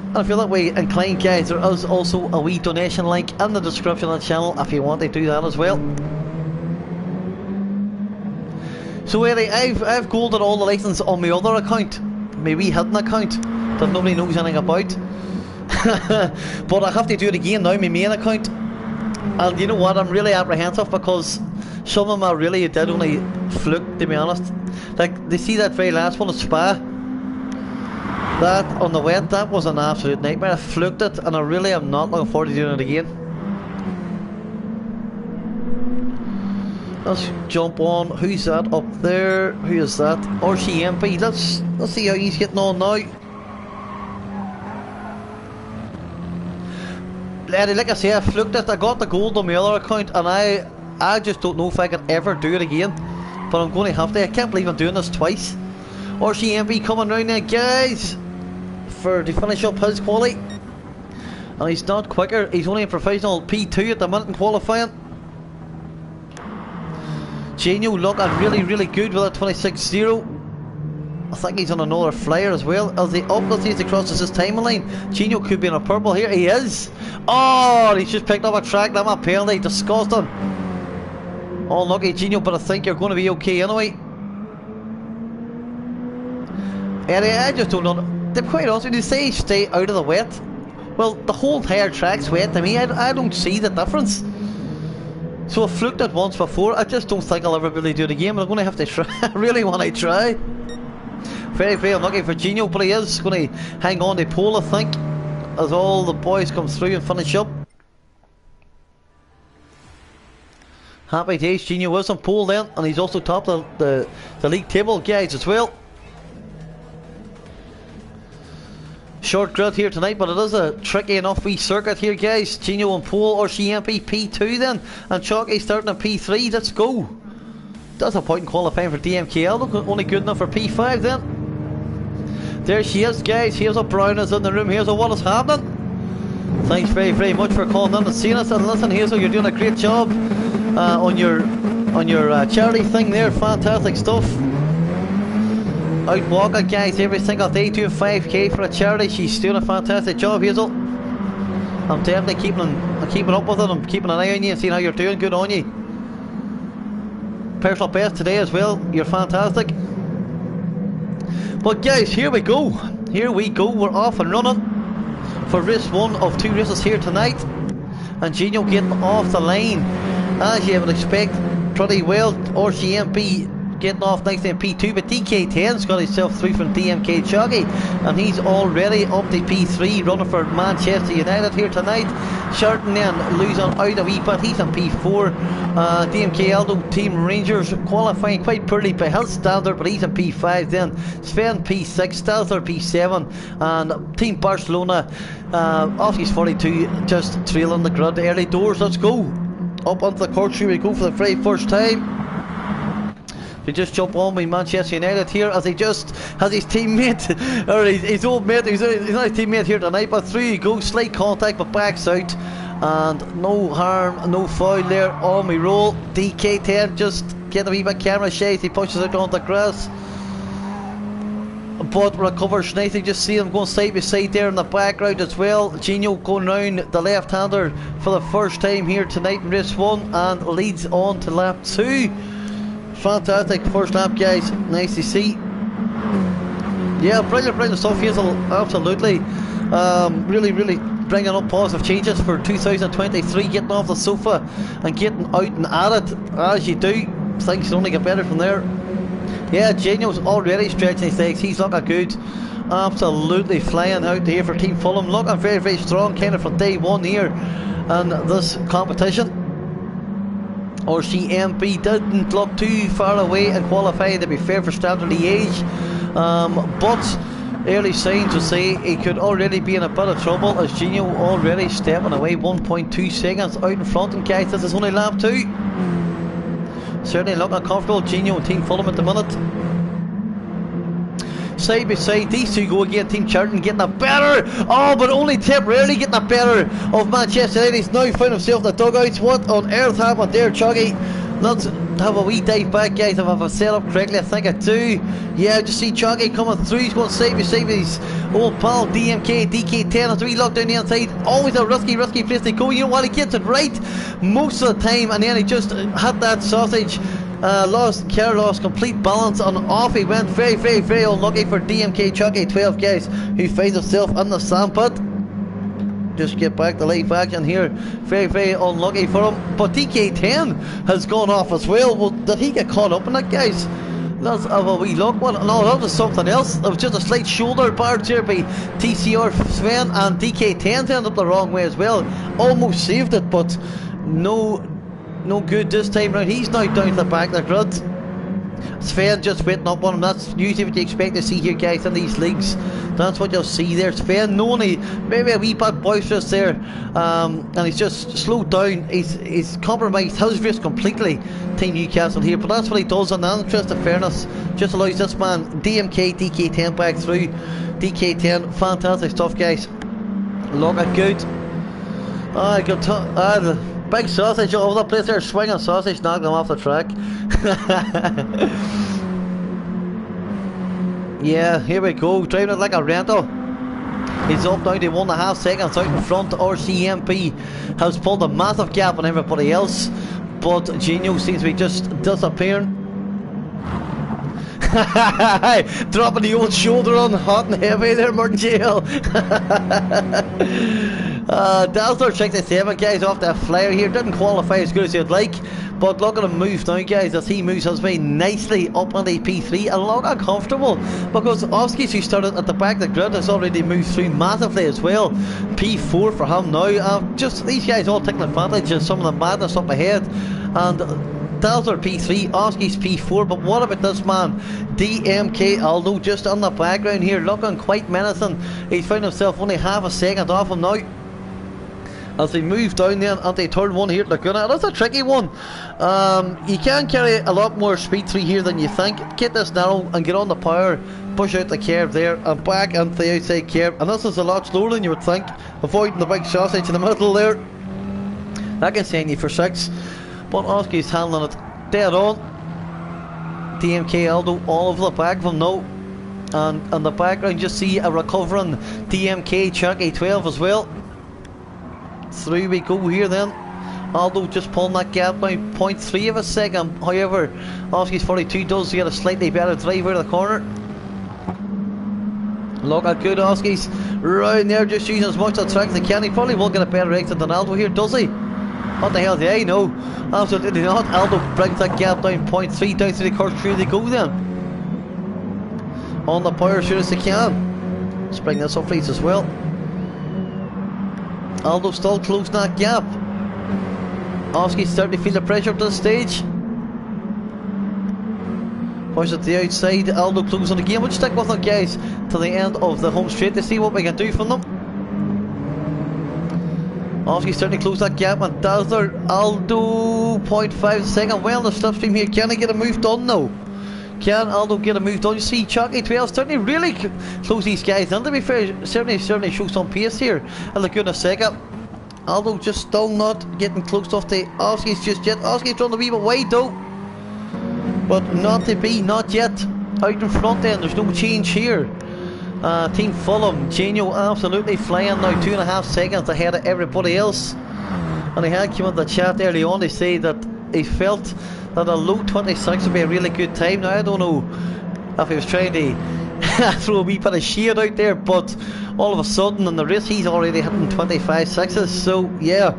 And if you're that way inclined, guys, there is also a wee donation link in the description of the channel if you want to do that as well. So Eddie, I've golded all the license on my other account, my wee hidden account that nobody knows anything about. But I have to do it again now, my main account. And you know what, I'm really apprehensive because some of them I really did only fluke, to be honest. Like, they see that very last one at Spa. That on the wet, that was an absolute nightmare. I fluked it and I really am not looking forward to doing it again. Let's jump on. Who's that up there? Who is that? RCMP. Let's see how he's getting on now. Like I say, I fluked it. I got the gold on my other account, and I just don't know if I can ever do it again. But I'm going to have to. I can't believe I'm doing this twice. RCMP coming round there, guys, to finish up his quality. And he's not quicker. He's only a professional P2 at the minute in qualifying. Genio looking really, really good with a 26.0. I think he's on another flyer as well. As the up, let's see as he crosses his timing line. Genio could be in a purple here. He is. Oh, he's just picked up a track. That's a penalty. Disgusting. Unlucky, Genio, but I think you're going to be okay anyway. Eddie, I just don't know. To be quite honest with you, say stay out of the wet. Well, the whole entire track's wet to me. I don't see the difference. So I fluked it once before. I just don't think I'll ever really do it again, but I'm going to have to try. I really want to try. Very, very unlucky for Genio, but he is going to hang on to pole, I think, as all the boys come through and finish up. Happy days, Genio is on pole then, and he's also topped the league table, guys, as well. Short grid here tonight, but it is a tricky enough wee circuit here, guys. Genio on pole, RCMP P2 then, and Chalky starting at P3. Let's go. That's a point in qualifying for DMKL. Look, only good enough for P5 then. There she is, guys. Here's a Brown is in the room. Here's a what is happening. Thanks very, very much for calling in and seeing us. And listen, Hazel, you're doing a great job on your charity thing there. Fantastic stuff. Out walking, guys, every single day doing 5k for a charity. She's doing a fantastic job, Hazel. I'm definitely keeping up with it. I'm keeping an eye on you and seeing how you're doing. Good on you. Personal best today as well. You're fantastic. But guys, here we go. Here we go. We're off and running for race 1 of 2 races here tonight. And Genio getting off the line, as you would expect, pretty well. RCMP getting off nicely in P2, but DK10's got himself through from DMK Choggy, and he's already up to P3, running for Manchester United here tonight. Sharton then losing out a wee bit, he's on P4. DMK Aldo Team Rangers qualifying quite poorly by his standard, but he's on P5 then. Sven P6, Stelzer P7, and Team Barcelona, Office 42 just trailing the grid early doors. Let's go. Up onto the course, here we go for the very first time. to just jump on with Manchester United here as he just has his teammate, or his old mate, he's not his teammate here tonight, but through he goes, slight contact but backs out, and no harm, no foul there on me roll. DK10 just get a wee bit camera shades, he pushes it onto the grass, but recovers nicely. Just see him going side by side there in the background as well. Gino going round the left-hander for the first time here tonight in race 1 and leads on to lap 2. Fantastic first lap, guys, nice to see. Yeah, brilliant stuff, Hazel, absolutely. Really bringing up positive changes for 2023, getting off the sofa and getting out and at it as you do. Things can only get better from there. Yeah, Gino's already stretching his legs, he's looking good. Absolutely flying out here for Team Fulham, looking very strong kind of from day one here and this competition. RCMP didn't look too far away in qualifying, to be fair, for Standard Liège, but early signs would say he could already be in a bit of trouble as Gino already stepping away 1.2 seconds out in front. And guys, this is only lap 2. Certainly looking comfortable, Gino and Team Fulham at the minute. Side by side, these two go again. Team Charlton getting a better, but only temporarily getting a better of Manchester United. He's now found himself in the dugouts. What on earth happened there, Chuggy? Let's have a wee dive back, guys. If I've set up correctly, I think I do. Yeah, just see Chuggy coming through. He's going side by side with his old pal DMK, DK10. Has a wee look down the inside. Always a risky place to go. You know what? He gets it right most of the time, and then he just had that sausage. Lost complete balance, and off he went. Very unlucky for DMK Chucky 12, guys, who finds himself in the sandpit. Just get back to live action here. Very unlucky for him. But DK10 has gone off as well. Well, did he get caught up in that, guys? Let's have a wee look. Well, no, that was something else. It was just a slight shoulder barge here by TCR Sven, and DK10 ended up the wrong way as well. Almost saved it, but no good this time round. He's now down to the back of the grid. Sven just waiting up on him. That's usually what you expect to see here, guys, in these leagues. That's what you'll see there. Sven, only maybe a wee bit boisterous there, and he's just slowed down. He's compromised his race completely, Team Newcastle here, but that's what he does in the interest of fairness. Just allows this man DMK DK10 back through. DK10, fantastic stuff, guys. Looking good. The big sausage all over the place there, swinging sausage, knocking him off the track. Yeah, here we go, driving it like a rental. He's up down to 1.5 seconds out in front. RCMP has pulled a massive gap on everybody else, but Gino seems to be just disappearing. Dropping the old shoulder on hot and heavy there, Martin Jail. Dazzler 67, guys, off that flyer here. Didn't qualify as good as you'd like, but look at him move now, guys, as he moves his way nicely up on the P3 and look uncomfortable because Oskis, who started at the back of the grid, has already moved through massively as well. P4 for him now. Just these guys all taking advantage of some of the madness up ahead, and Dazzler P3, Oskis P4, but what about this man, DMK Aldo, just on the background here, looking quite menacing. He's found himself only half a second off him now as they move down there onto turn 1 here at Laguna. That's a tricky one. You can carry a lot more speed through here than you think. Get this narrow and get on the power, push out the curve there and back into the outside curve, and this is a lot slower than you would think, avoiding the big sausage in the middle there. That can send you for 6, but Oski's handling it dead on. DMK Aldo all over the back of him now, and in the background you see a recovering DMK Chucky 12 as well. Through we go here then. Aldo just pulling that gap now, 0.3 of a second. However, Oski's 42 does get a slightly better drive out of the corner. Look at good Oski's round there, just using as much of the track as he can. He probably will get a better exit than Aldo here, does he? What the hell do I know? Absolutely not. Aldo brings that gap down 0.3 down to the course. Through they go then. On the power as soon as they can. Let's bring this up please as well. Aldo still closing that gap. Oski's starting to feel the pressure at this stage. Push it to the outside. Aldo closing the game. We'll stick with them, guys, to the end of the home straight to see what we can do from them. Oski's starting to close that gap, and Dazzler Aldo 0.5 second. Well, the slipstream here. Can he get a move done now? Can Aldo get a move done? You see Chucky 12 certainly really close these guys in, to be fair. Certainly show some pace here. And look in a second. Aldo just still not getting close enough to Oski's just yet. Oski's trying to be a bit wide though. But not to be, not yet. Out in front then, there's no change here. Team Fulham, Genio absolutely flying now, 2.5 seconds ahead of everybody else. And he had come in the chat early on to say that he felt that a low 26 would be a really good time. Now I don't know if he was trying to throw a wee bit of shade out there, but all of a sudden in the race he's already hitting 25 sixes, so yeah.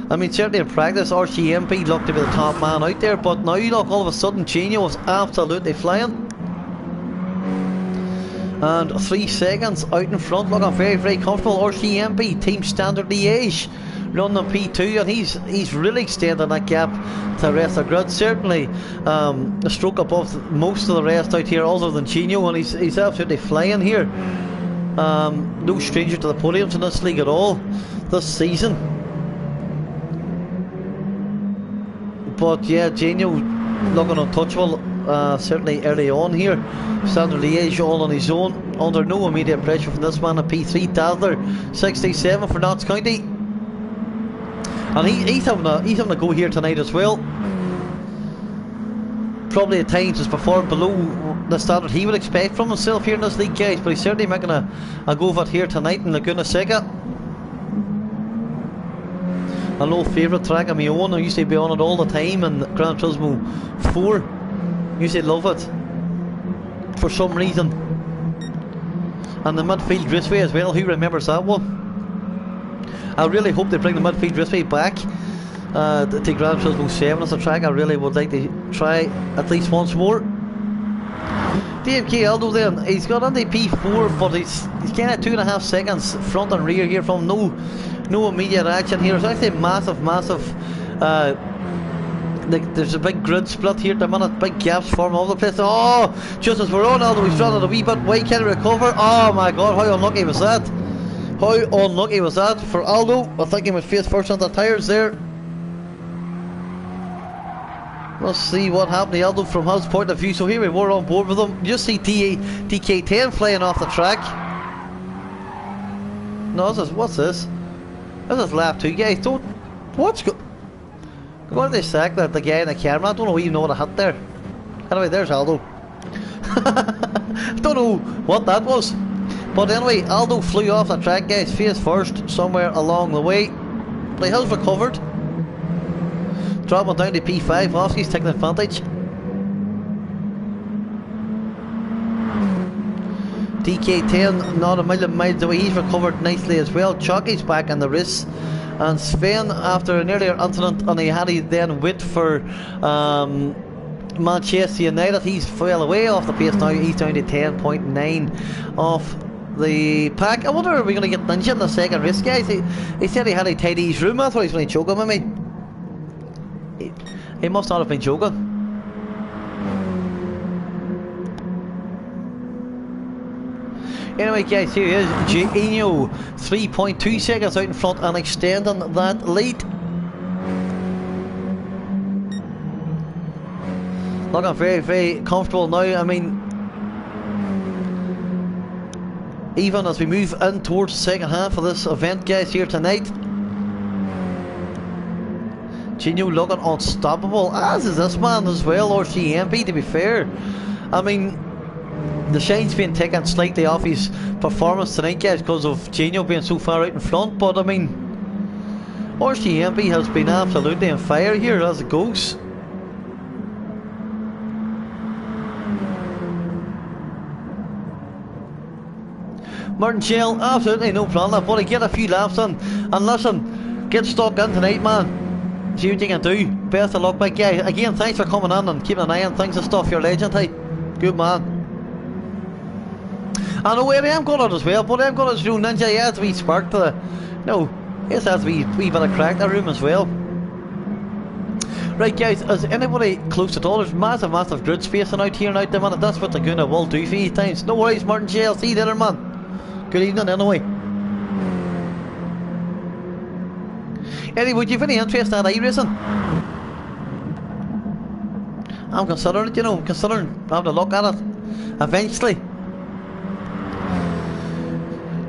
I mean, certainly in practice RCMP looked to be the top man out there, but now you look, all of a sudden Genio was absolutely flying. And 3 seconds out in front, looking very, very comfortable. RCMP, Team Standard Liège, running on P2, and he's really extending that gap to the rest of the grid. Certainly a stroke above most of the rest out here, other than Genio, and he's absolutely flying here. No stranger to the podiums in this league at all this season. But yeah, Genio looking untouchable, certainly early on here. Standard Liège all on his own, under no immediate pressure from this man at P3. Dazzler 67 for Notts County, and he's having a go here tonight as well. Probably at times has performed below the standard he would expect from himself here in this league, guys, but he's certainly making a go of it here tonight in Laguna Seca. An old favourite track of my own. I used to be on it all the time in Gran Turismo 4. Used to love it for some reason. And the Midfield Raceway as well, who remembers that one? I really hope they bring the Midfield Raceway back to Gran Turismo 7 as a track. I really would like to try at least once more. DMK Aldo then, he's got on the P4, but he's kind of 2.5 seconds front and rear here from no immediate action here. It's actually massive there's a big grid split here at the minute, big gaps forming all over the place. Oh, just as we're on, Aldo, he's running a wee bit wide, can he recover? Oh my god, how unlucky was that? How unlucky was that for Aldo? I think he was face first on the tyres there. Let's see what happened to Aldo from his point of view. So here we were on board with him. You see TK10 flying off the track. No, what's this? This is lap 2, guys. What's going to sack that the guy in the camera? I don't even know what I hit there. Anyway, there's Aldo. Don't know what that was. But anyway, Aldo flew off the track, guys, face first somewhere along the way. But he has recovered. Dropping down to P5, Oski's taking advantage. DK10 not a million miles away, he's recovered nicely as well. Chucky's back in the race. And Sven, after an earlier incident, and he had to then wait for Manchester United, he's well away off the pace now. He's down to 10.9 off the pack. I wonder, are we going to get Ninja in the second race, guys? He said he had to tidy his room. I thought he was going to choke him with me. He must not have been joking. Anyway, guys, here he is. Genio 3.2 seconds out in front and extending that lead. Looking very, very comfortable now. I mean, even as we move in towards the second half of this event, guys, here tonight, Genio looking unstoppable, as is this man as well, RCMP, to be fair. I mean, the shine's been taken slightly off his performance tonight, guys, because of Genio being so far out in front, but I mean, RCMP has been absolutely on fire here as it goes. Martingale, absolutely no problem, but I get a few laps in, and listen, get stuck in tonight, man. See what you can do. Best of luck, mate. Yeah, again, thanks for coming in and keeping an eye on things and stuff. You're a legend, hey. Good man. I know where I am going on as well, but I'm going to do Ninja. He has a wee spark to the... No, he has a wee bit of crack in the room as well. Right, guys, is anybody close at all? There's massive grid spacing out here and out there, man. That's what Laguna will do for you times. No worries, Martin J. I'll see you later, man. Good evening, anyway. Eddie, would you have any interest in iRacing? I'm considering it, you know, considering having a look at it eventually.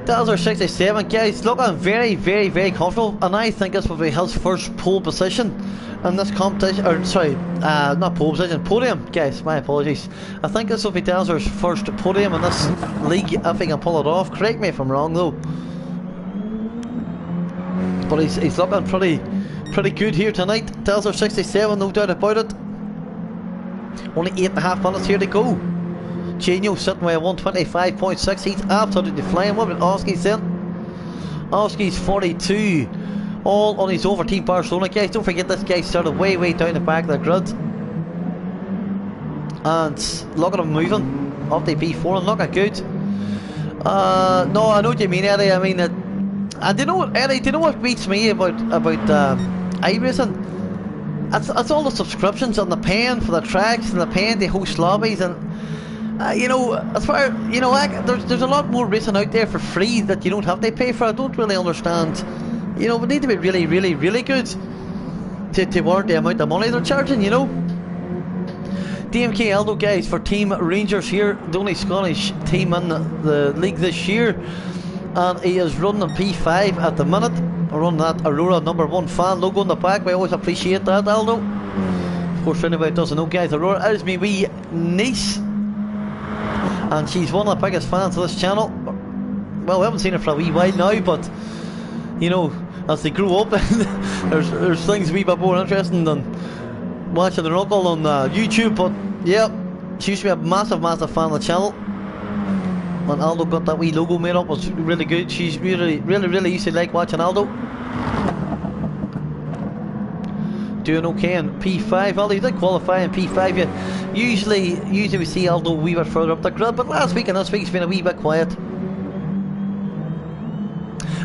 Dazzler 67, guys, looking very, very, very comfortable, and I think this will be his first pole position in this competition, or sorry, not pole position, podium, guys, my apologies. I think this will be Dazzler's first podium in this league, if he can pull it off. Correct me if I'm wrong though. But he's looking pretty good here tonight. Dazzler 67, no doubt about it. Only 8.5 minutes here to go. Genio sitting with a 125.6. He's absolutely flying. What about Oski's then? Oski's 42. All on his over Team Barcelona. Guys, don't forget this guy started way down the back of the grid. And look at him moving up the B4 and looking good. No, I know what you mean, Eddie. I mean, and do you know what, Eddie? Do you know what beats me about iRacing? That's all the subscriptions and the paying for the tracks and the paying to host lobbies and you know, as far you know, there's a lot more racing out there for free that you don't have to pay for. I don't really understand. You know, we need to be really good to warrant the amount of money they're charging. You know, DMK Aldo, guys, for Team Rangers here, the only Scottish team in the league this year, and he is running a P5 at the minute. Running that Aurora #1 fan logo on the back. We always appreciate that, Aldo. Of course, for anybody that doesn't know, guys, Aurora is me wee niece, and she's one of the biggest fans of this channel. Well, we haven't seen her for a wee while now, but you know, as they grow up, there's things a wee bit more interesting than watching their uncle on YouTube. But yeah, she used to be a massive fan of the channel. When Aldo got that wee logo made up, it was really good. She's really used to like watching Aldo. Doing okay in P5. Aldo, you did qualify in P5. Yeah. Usually we see Aldo a wee bit further up the grid, but last week and this week's been a wee bit quiet.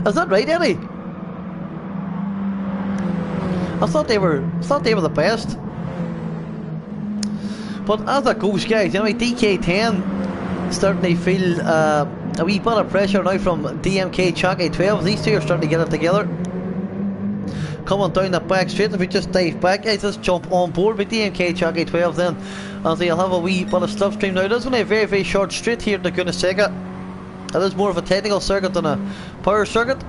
Is that right, Eddie? I thought they were the best. But as it goes, guys, anyway, DK10 starting to feel a wee bit of pressure now from DMK Chalky 12. These two are starting to get it together. Coming down the back straight. If we just dive back, guys, let's jump on board with DMK Chalky 12 then, as they'll have a wee bit of slipstream. Now, it is only a very short straight here to Laguna Seca. It is more of a technical circuit than a power circuit.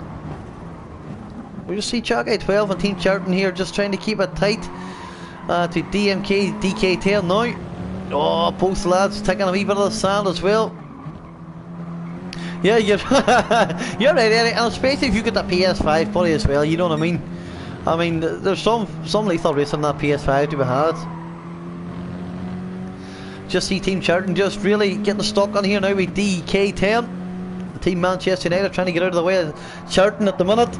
We just see Chalky 12 and Team Charlton here just trying to keep it tight to DMK DK10 now. Oh, both lads taking a wee bit of the sand as well. Yeah, you're you're right, Eddie, and especially if you get that PS5 buddy as well, you know what I mean? I mean, there's some lethal racing on that PS5 to be had. Just see Team Charlton just really getting stuck on here now with DK10. Team Manchester United trying to get out of the way of Charlton at the minute.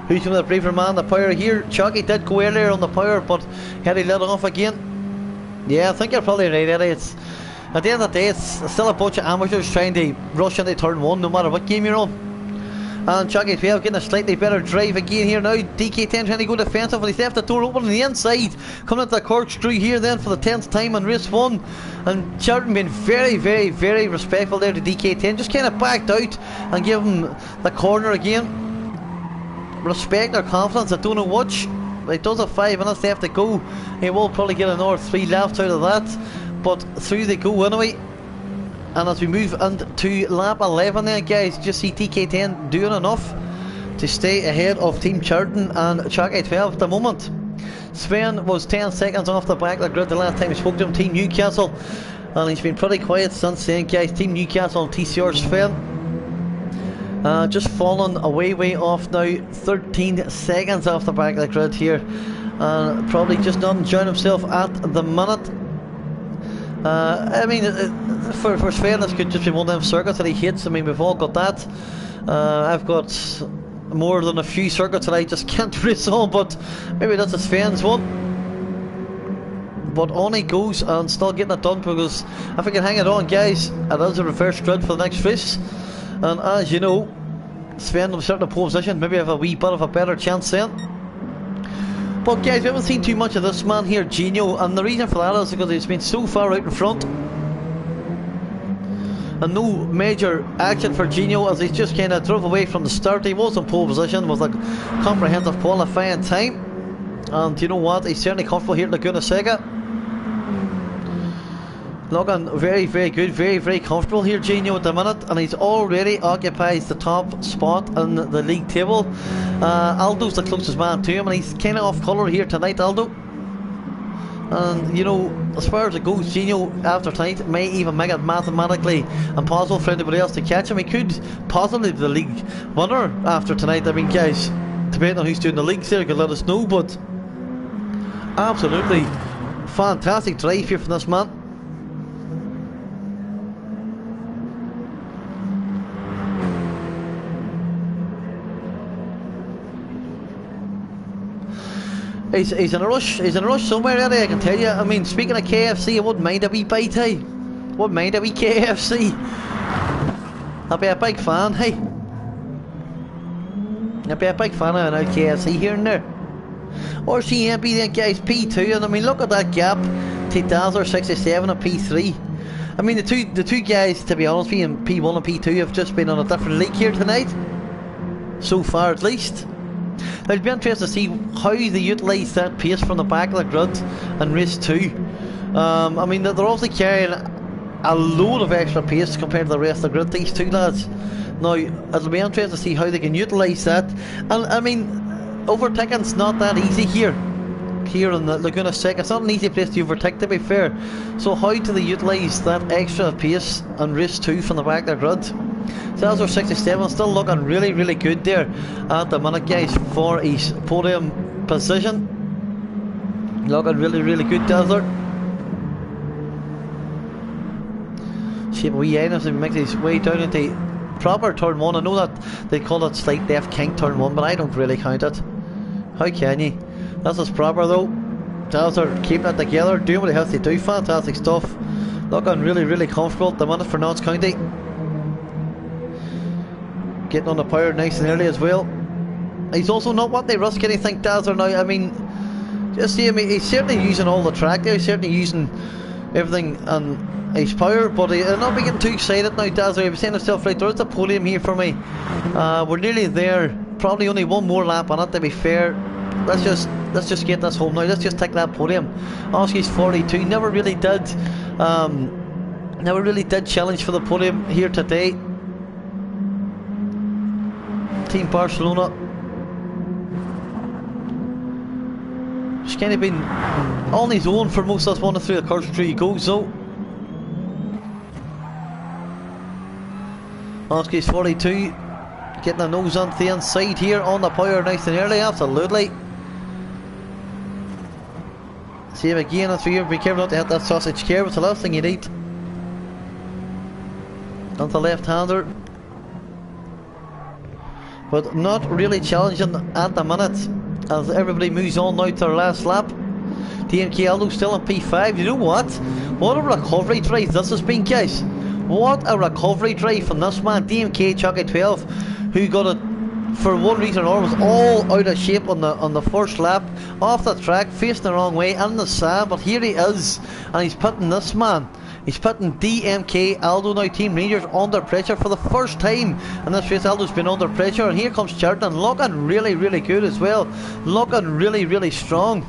Who's going to the braver man, the power here? Chalky did go earlier on the power, but had he let off again. Yeah, I think you're probably right, Eddie. It's, at the end of the day, it's still a bunch of amateurs trying to rush into turn 1 no matter what game you're on. And Chalky 12 getting a slightly better drive again here now. DK10 trying to go defensive, and he's left the door open on the inside. Coming into the corkscrew here then for the 10th time in race 1. And Charlton being very respectful there to DK10. Just kind of backed out and give him the corner again. Respect their confidence. I don't know which. It does have 5 minutes left to go. He will probably get another 3 laps out of that, but through they go anyway. And as we move into lap 11 then, guys, just see DK10 doing enough to stay ahead of Team Charlton and Chalky 12 at the moment. Sven was 10 seconds off the back of the grid the last time we spoke to him, Team Newcastle, and he's been pretty quiet since then, guys. Team Newcastle and TCR Sven just fallen way off now, 13 seconds off the back of the grid here, probably just not enjoying himself at the minute. I mean, for Sven, this could just be one of them circuits that he hates. I mean, we've all got that. I've got more than a few circuits that I just can't race on, but maybe that's a Sven's one. But on he goes and still getting it done, because if we can hang it on, guys, it is a reverse grid for the next race. And as you know, Sven will start in a pole position, maybe have a wee bit of a better chance then. But guys, we haven't seen too much of this man here, Genio, and the reason for that is because he's been so far out in front. And no major action for Genio, as he just kind of drove away from the start. He was in pole position with a comprehensive qualifying time. And you know what, he's certainly comfortable here at Laguna Seca. Looking very, very good, very, very comfortable here, Gino, at the minute, and he's already occupies the top spot in the league table. Aldo's the closest man to him, and he's kind of off colour here tonight, Aldo. And you know, as far as it goes, Gino, after tonight, it may even make it mathematically impossible for anybody else to catch him. He could possibly be the league winner after tonight. I mean, guys, depending on who's doing the leagues here, you can let us know, but absolutely fantastic drive here from this man. He's in a rush. He's in a rush somewhere, Eddie, I can tell you. I mean, speaking of KFC, I wouldn't mind a wee bite, hey. Wouldn't mind a wee KFC. I'd be a big fan, hey. I'd be a big fan of an old KFC here and there. Or CMP then, guys, P2, and I mean, look at that gap to Dazzler 67 and P3. I mean, the two guys, to be honest with you, in P1 and P2 have just been on a different league here tonight. So far, at least. Now, it'd be interesting to see how they utilise that pace from the back of the grid in race 2. I mean, they're obviously carrying a load of extra pace compared to the rest of the grid, these two lads. Now, it'll be interesting to see how they can utilise that. And I mean, overtaking's not that easy here. Here in the Laguna Seca, it's not an easy place to overtake, to be fair. So how do they utilise that extra pace in race 2 from the back of the grid? Dazzler 67 still looking really, really good there at the minute, guys, for his podium position. Looking really, really good, Dazzler. Shape of wee end as he makes his way down into proper turn 1. I know that they call it slight left kink turn 1, but I don't really count it. How can you? This is proper though. Dazzler keeping it together, doing what he has to do. Fantastic stuff. Looking really, really comfortable at the minute for Notts County. Getting on the power nice and early as well. He's also not wanting to risk anything, Dazzler, now. I mean, just see him, he's certainly using all the track there, he's certainly using everything and his power, but he's not getting too excited now, Dazzler. He was saying himself, right, there's a podium here for me. We're nearly there, probably only one more lap on it, to be fair. Let's just get this home now, let's just take that podium. Oski's 42, never really did challenge for the podium here today. Team Barcelona. He's kind of been on his own for most of us, 1 and 3 the course through he goes though. Oski's 42, getting a nose on the inside here on the power nice and early, absolutely. See him again on 3 here, be careful not to hit that sausage curve, it's the last thing you need. On the left-hander. But not really challenging at the minute as everybody moves on now to their last lap. DMK Aldo still on P5. You know what? What a recovery drive this has been, guys. What a recovery drive from this man, DMK Chucky 12, who got it for one reason or was all out of shape on the first lap, off the track, facing the wrong way in the sand. But here he is, and he's putting this man. He's putting DMK Aldo now, Team Rangers, under pressure for the first time in this race. Aldo's been under pressure, and here comes Charlton, looking really, really good as well. Looking really, really strong.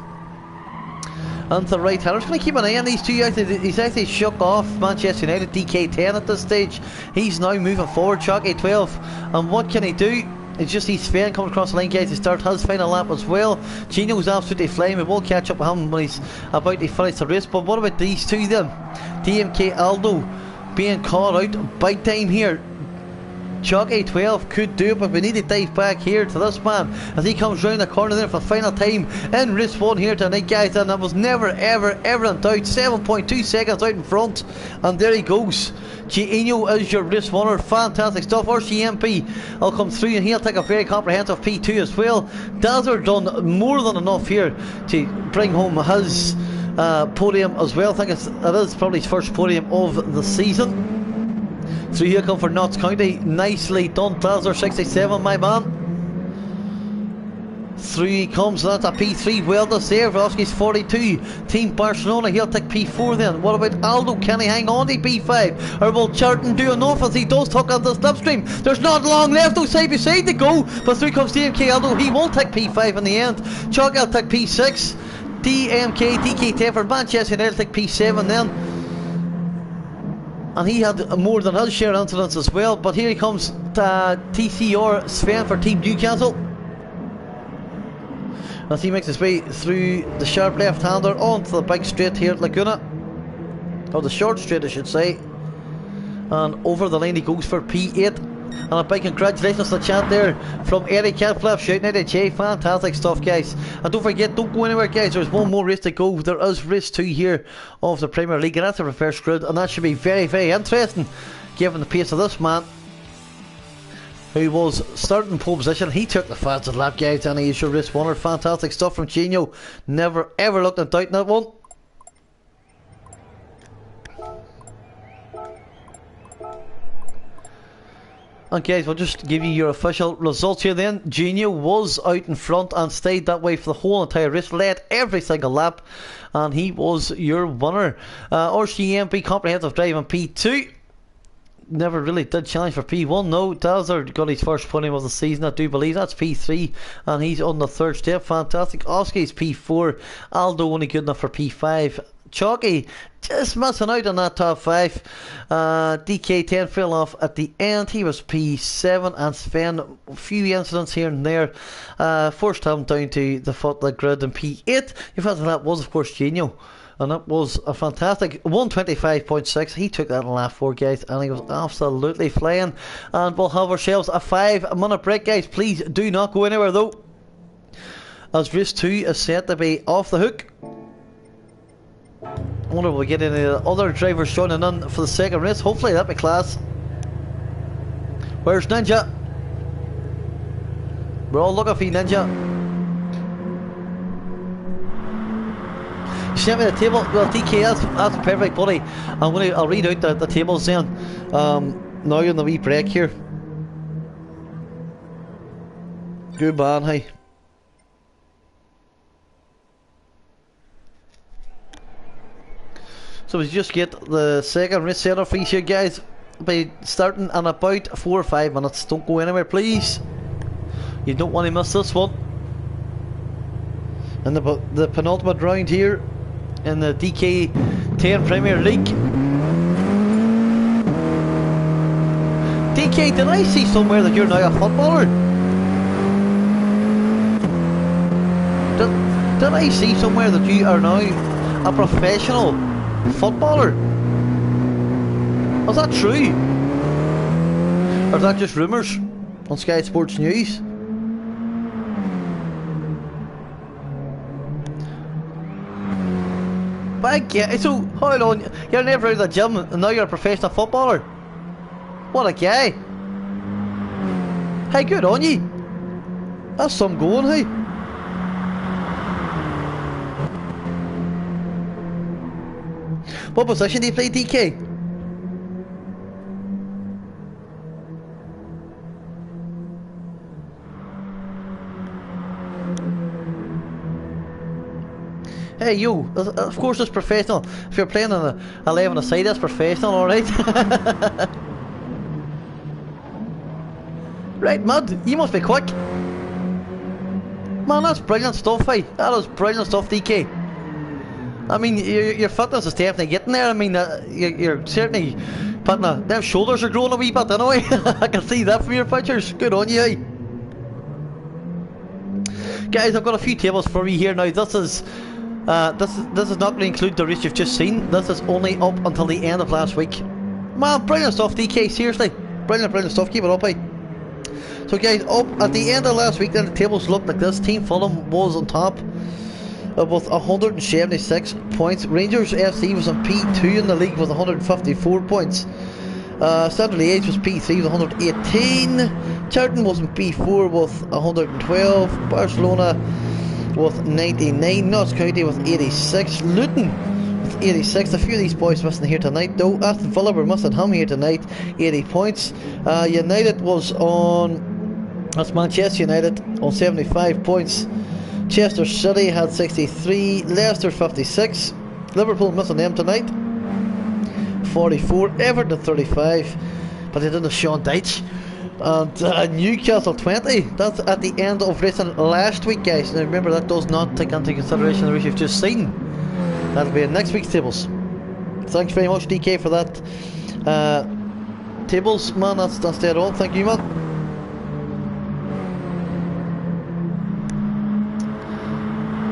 And the right hander, just going to keep an eye on these two guys. He's actually shook off Manchester United DK10 at this stage. He's now moving forward, Chucky 12. And what can he do? It's just he's failing coming across the line, guys, to start his final lap as well. Gino's absolutely flying. We will catch up with him when he's about to finish the race. But what about these two then? DMK Aldo being caught out big time here. Chucky 12 could do it, but we need to dive back here to this man as he comes round the corner there for the final time in race 1 here tonight, guys. And that was never, ever, ever in doubt. 7.2 seconds out in front, and there he goes. Gino is your race winner. Fantastic stuff. RCMP will come through, and he'll take a very comprehensive P2 as well. Dazzler done more than enough here to bring home his podium as well. I think it is probably his first podium of the season. Through here come for Notts County. Nicely done, Dazzler 67, my man. Through he comes, that's a P3, well deserved. Oski's 42, Team Barcelona, he'll take P4 then. What about Aldo, can he hang on to P5? Or will Charlton do enough as he does tuck on the slipstream? There's not long left, though, side by side to go. But through comes DMK Aldo, he will take P5 in the end. Chuck will take P6. DMK, DK10 for Manchester United take P7 then. and he had more than his share of incidents as well. But here he comes, TCR Sven for Team Newcastle, as he makes his way through the sharp left-hander onto the big straight here at Laguna, or the short straight I should say, and over the line he goes for P8. And a big congratulations to the chat there from Eric Catflip shouting out at Jay. Fantastic stuff, guys. And don't forget, don't go anywhere, guys. There's one more race to go. There is race 2 here of the Premier League, and that's a reverse grid, and that should be very, very interesting given the pace of this man, who was starting pole position. He took the fastest lap, guys, and he's your race winner. Fantastic stuff from Gino. Never ever looked in doubt in that one. And guys, we'll just give you your official results here then. Genio was out in front and stayed that way for the whole entire race, led every single lap, and he was your winner. RCMP Comprehensive Drive on P2. Never really did challenge for P1, no. Dazzler got his first podium of the season, I do believe. That's P3, and he's on the third step. Fantastic. Oski's P4. Aldo only good enough for P5. Chalky just missing out on that top 5. DK10 fell off at the end. He was P7, and Sven, a few incidents here and there, forced him down to the foot of the grid in P8. In fact, that was of course Genio, and that was a fantastic 125.6. He took that in lap 4, guys, and he was absolutely flying. And we'll have ourselves a 5-minute break, guys. Please do not go anywhere though, as race 2 is set to be off the hook. I wonder if we'll get any other drivers joining in for the second race. Hopefully that'll be class. Where's Ninja? We're all looking for you, Ninja. You sent me the table. Well, DK, that's perfect, buddy. I'll read out the tables then. Now you're in the wee break here. Good man, hey. So we just get the second race set up for you here, guys. By starting in about 4 or 5 minutes. Don't go anywhere, please. You don't want to miss this one. And the penultimate round here in the DK10 Premier League. DK, did I see somewhere that you're now a footballer? Did I see somewhere that you are now a professional footballer? Is that true? Or is that just rumours on Sky Sports News? So, hold on, you're never out of the gym and now you're a professional footballer? What a guy! Hey, good on you! That's some going, hey! What position do you play, DK? Hey, you, of course it's professional. If you're playing on a 11 aside, that's professional, alright? Right, Mud, you must be quick. Man, that's brilliant stuff, hey. That is brilliant stuff, DK. I mean, your fitness is definitely getting there. I mean, you're certainly putting them shoulders are growing a wee bit, anyway. I can see that from your pictures. Good on you, hey. Guys, I've got a few tables for you here now. This is not going to include the race you've just seen. This is only up until the end of last week. Man, brilliant stuff, DK. Seriously, brilliant stuff. Keep it up, hey. So, guys, up at the end of last week, then the tables looked like this. Team Fulham was on top with 176 points. Rangers FC was on P2 in the league with 154 points. Standard Liège was P3 with 118. Charlton was in P4 with 112. Barcelona with 99. Notts County with 86. Luton with 86. A few of these boys missing here tonight though. Aston Villa were missing him here tonight. 80 points. United was on... That's Manchester United on 75 points. Chester City had 63. Leicester 56. Liverpool missing them tonight. 44. Everton 35. But they didn't have Sean Dyche. And Newcastle 20. That's at the end of racing last week, guys. Now remember, that does not take into consideration the race you've just seen. That'll be in next week's tables. Thanks very much, DK, for that Tables, man, that's dead on. Thank you, man.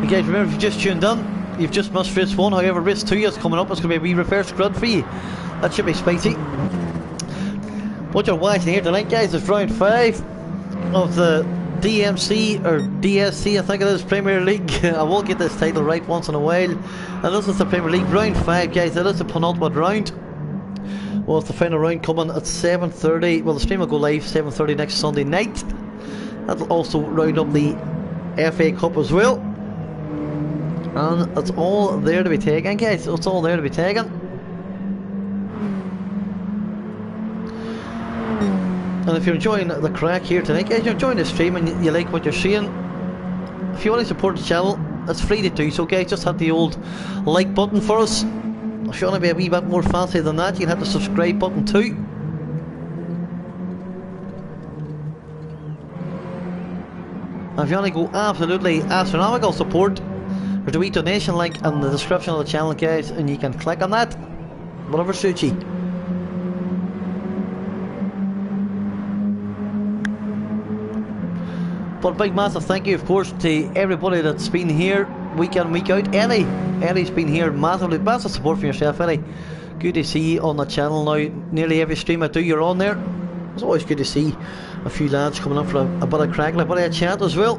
You guys, remember, if you just tuned in, you've just missed race 1. However, race 2 is coming up. It's going to be a wee reverse grid for you. That should be spicy. What you're watching here tonight, guys, is round 5 of the DMC, or DSC, I think it is, Premier League. I will get this title right once in a while. And this is the Premier League round 5, guys. It is the penultimate round. Well, it's the final round coming at 7:30. Well, the stream will go live 7:30 next Sunday night. That'll also round up the FA Cup as well. And it's all there to be taken, guys. It's all there to be taken. And if you're enjoying the crack here tonight, guys, you're enjoying the stream and you like what you're seeing, if you want to support the channel, it's free to do so, guys. Just hit the old like button for us. If you want to be a wee bit more fancy than that, you can hit the subscribe button too. And if you want to go absolutely astronomical support, there's a wee donation link in the description of the channel, guys, and you can click on that, whatever suits you. But a big massive thank you, of course, to everybody that's been here week in, week out. Eddie's been here massively. Massive support for yourself, Eddie. Good to see you on the channel now. Nearly every stream I do, you're on there. It's always good to see a few lads coming up for a bit of crack, a bit of chat as well.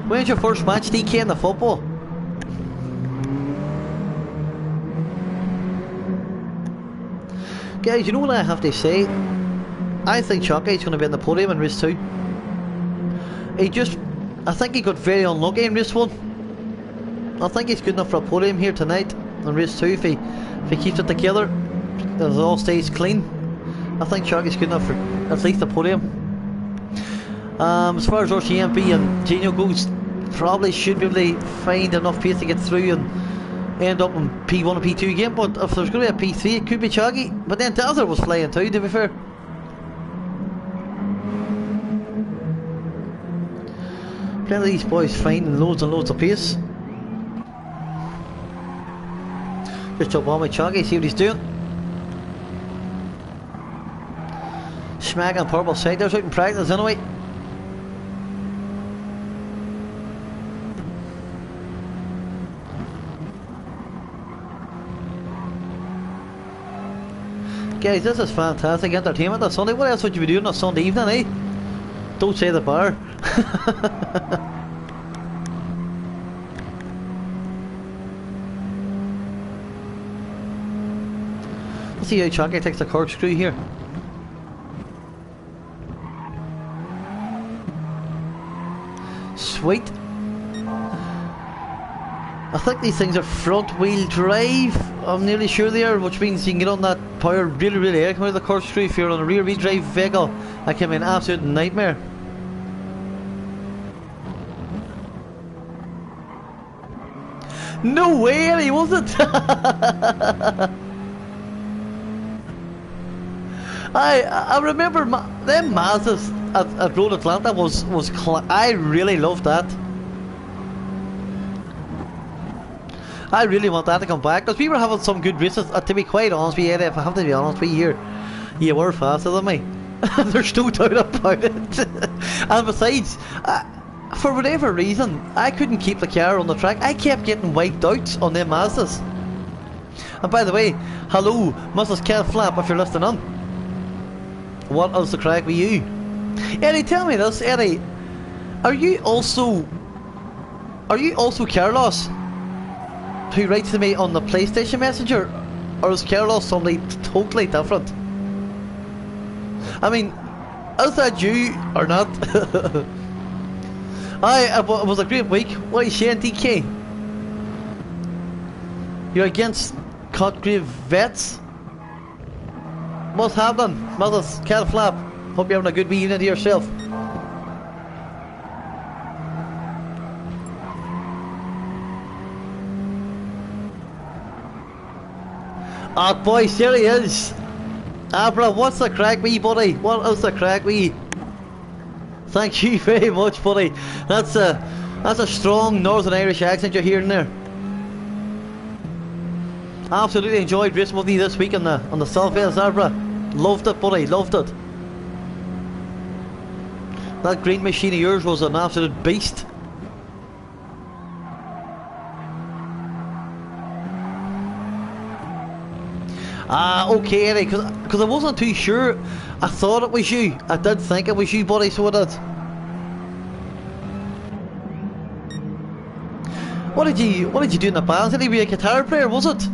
When's your first match, DK, in the football? Guys, you know what I have to say? I think Chucky's going to be in the podium in race 2. I think he got very unlucky in race 1. I think he's good enough for a podium here tonight in race 2 if he keeps it together, if it all stays clean. I think Chucky's good enough for at least a podium. As far as RCMP and Gino goes, probably should be able to find enough pace to get through and end up in P1 and P2 again, but if there's going to be a P3 it could be Chaggy. But then Dazzler was flying too, to be fair. Plenty of these boys finding loads and loads of pace. Just jump on with Chaggy, see what he's doing. Smacking purple siders out in practice anyway. Guys, this is fantastic entertainment on Sunday. What else would you be doing on Sunday evening, eh? Don't say the bar. Let's see how Chucky takes the corkscrew here. Sweet. I think these things are front wheel drive, I'm nearly sure they are, which means you can get on that power really early. Come out of the corkscrew. If you're on a rear wheel drive vehicle, that can be an absolute nightmare. No way, Eddie, was it? I remember them Mazdas at Road Atlanta I really loved that. I really want that to come back, because we were having some good races. To be quite honest with you, Eddie, if I have to be honest with you here, you were faster than me. There's no doubt about it. And besides, for whatever reason, I couldn't keep the car on the track. I kept getting wiped out on them Mazdas. And by the way, hello, Mrs. Cat Flap, if you're listening on. What is the crack with you? Eddie, tell me this, Eddie. Are you also Carlos, who writes to me on the PlayStation Messenger, or is Carlos somebody totally different? I mean, is that you or not? It was a great week. What are you saying, DK? You're against Cotgrave Vets? What's happening? Mother's Cat Flap. Hope you're having a good wee evening to yourself. Ah, boy, there he is. Abra, what's the crack with you, buddy? What is the crack with you? Thank you very much, buddy. That's a strong Northern Irish accent you're hearing there. Absolutely enjoyed racing with you this week on the Salvia Zebra. Loved it, buddy, loved it. That green machine of yours was an absolute beast. Okay, Eddie, because I wasn't too sure. I thought it was you. I did think it was you, buddy, so I did. What did you do in the past? Did you be a guitar player, was it?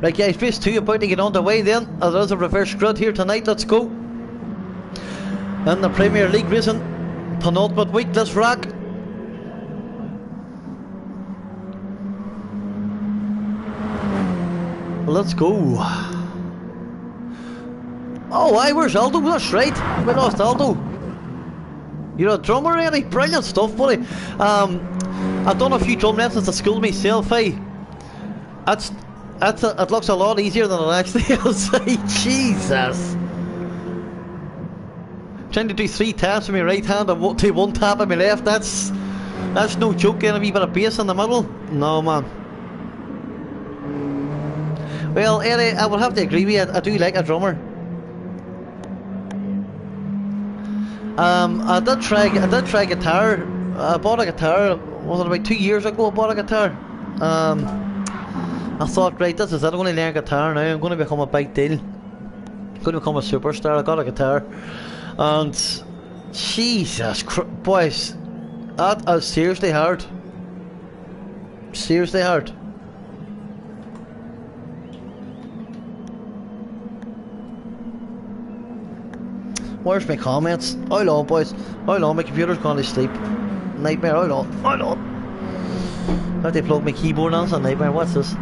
Right guys, race 2 about to get underway then. There is a reverse grid here tonight, let's go. In the Premier League racing, penultimate week this rack. Let's go. Oh, aye, where's Aldo? That's right. We lost Aldo. You're a drummer, Eddie? Brilliant stuff, buddy. I've done a few drum lessons at school myself, eh? It looks a lot easier than it actually is. Jesus. Trying to do 3 taps with my right hand and do 1 tap with my left. That's no joke. Getting a wee bit of bass in the middle. No, man. Well, Eddie, I would have to agree with you. I do like a drummer. I did try guitar. I bought a guitar. Was it about 2 years ago? I bought a guitar. I thought, right, this is it. I'm going to learn guitar now. I'm going to become a big deal. I'm going to become a superstar. I got a guitar, and Jesus Christ, boys, that is seriously hard. Seriously hard. Where's my comments? Hold on, boys. Hold on, my computer's gone to sleep. Nightmare, hold on. I have to plug my keyboard on, it's a nightmare. What's this?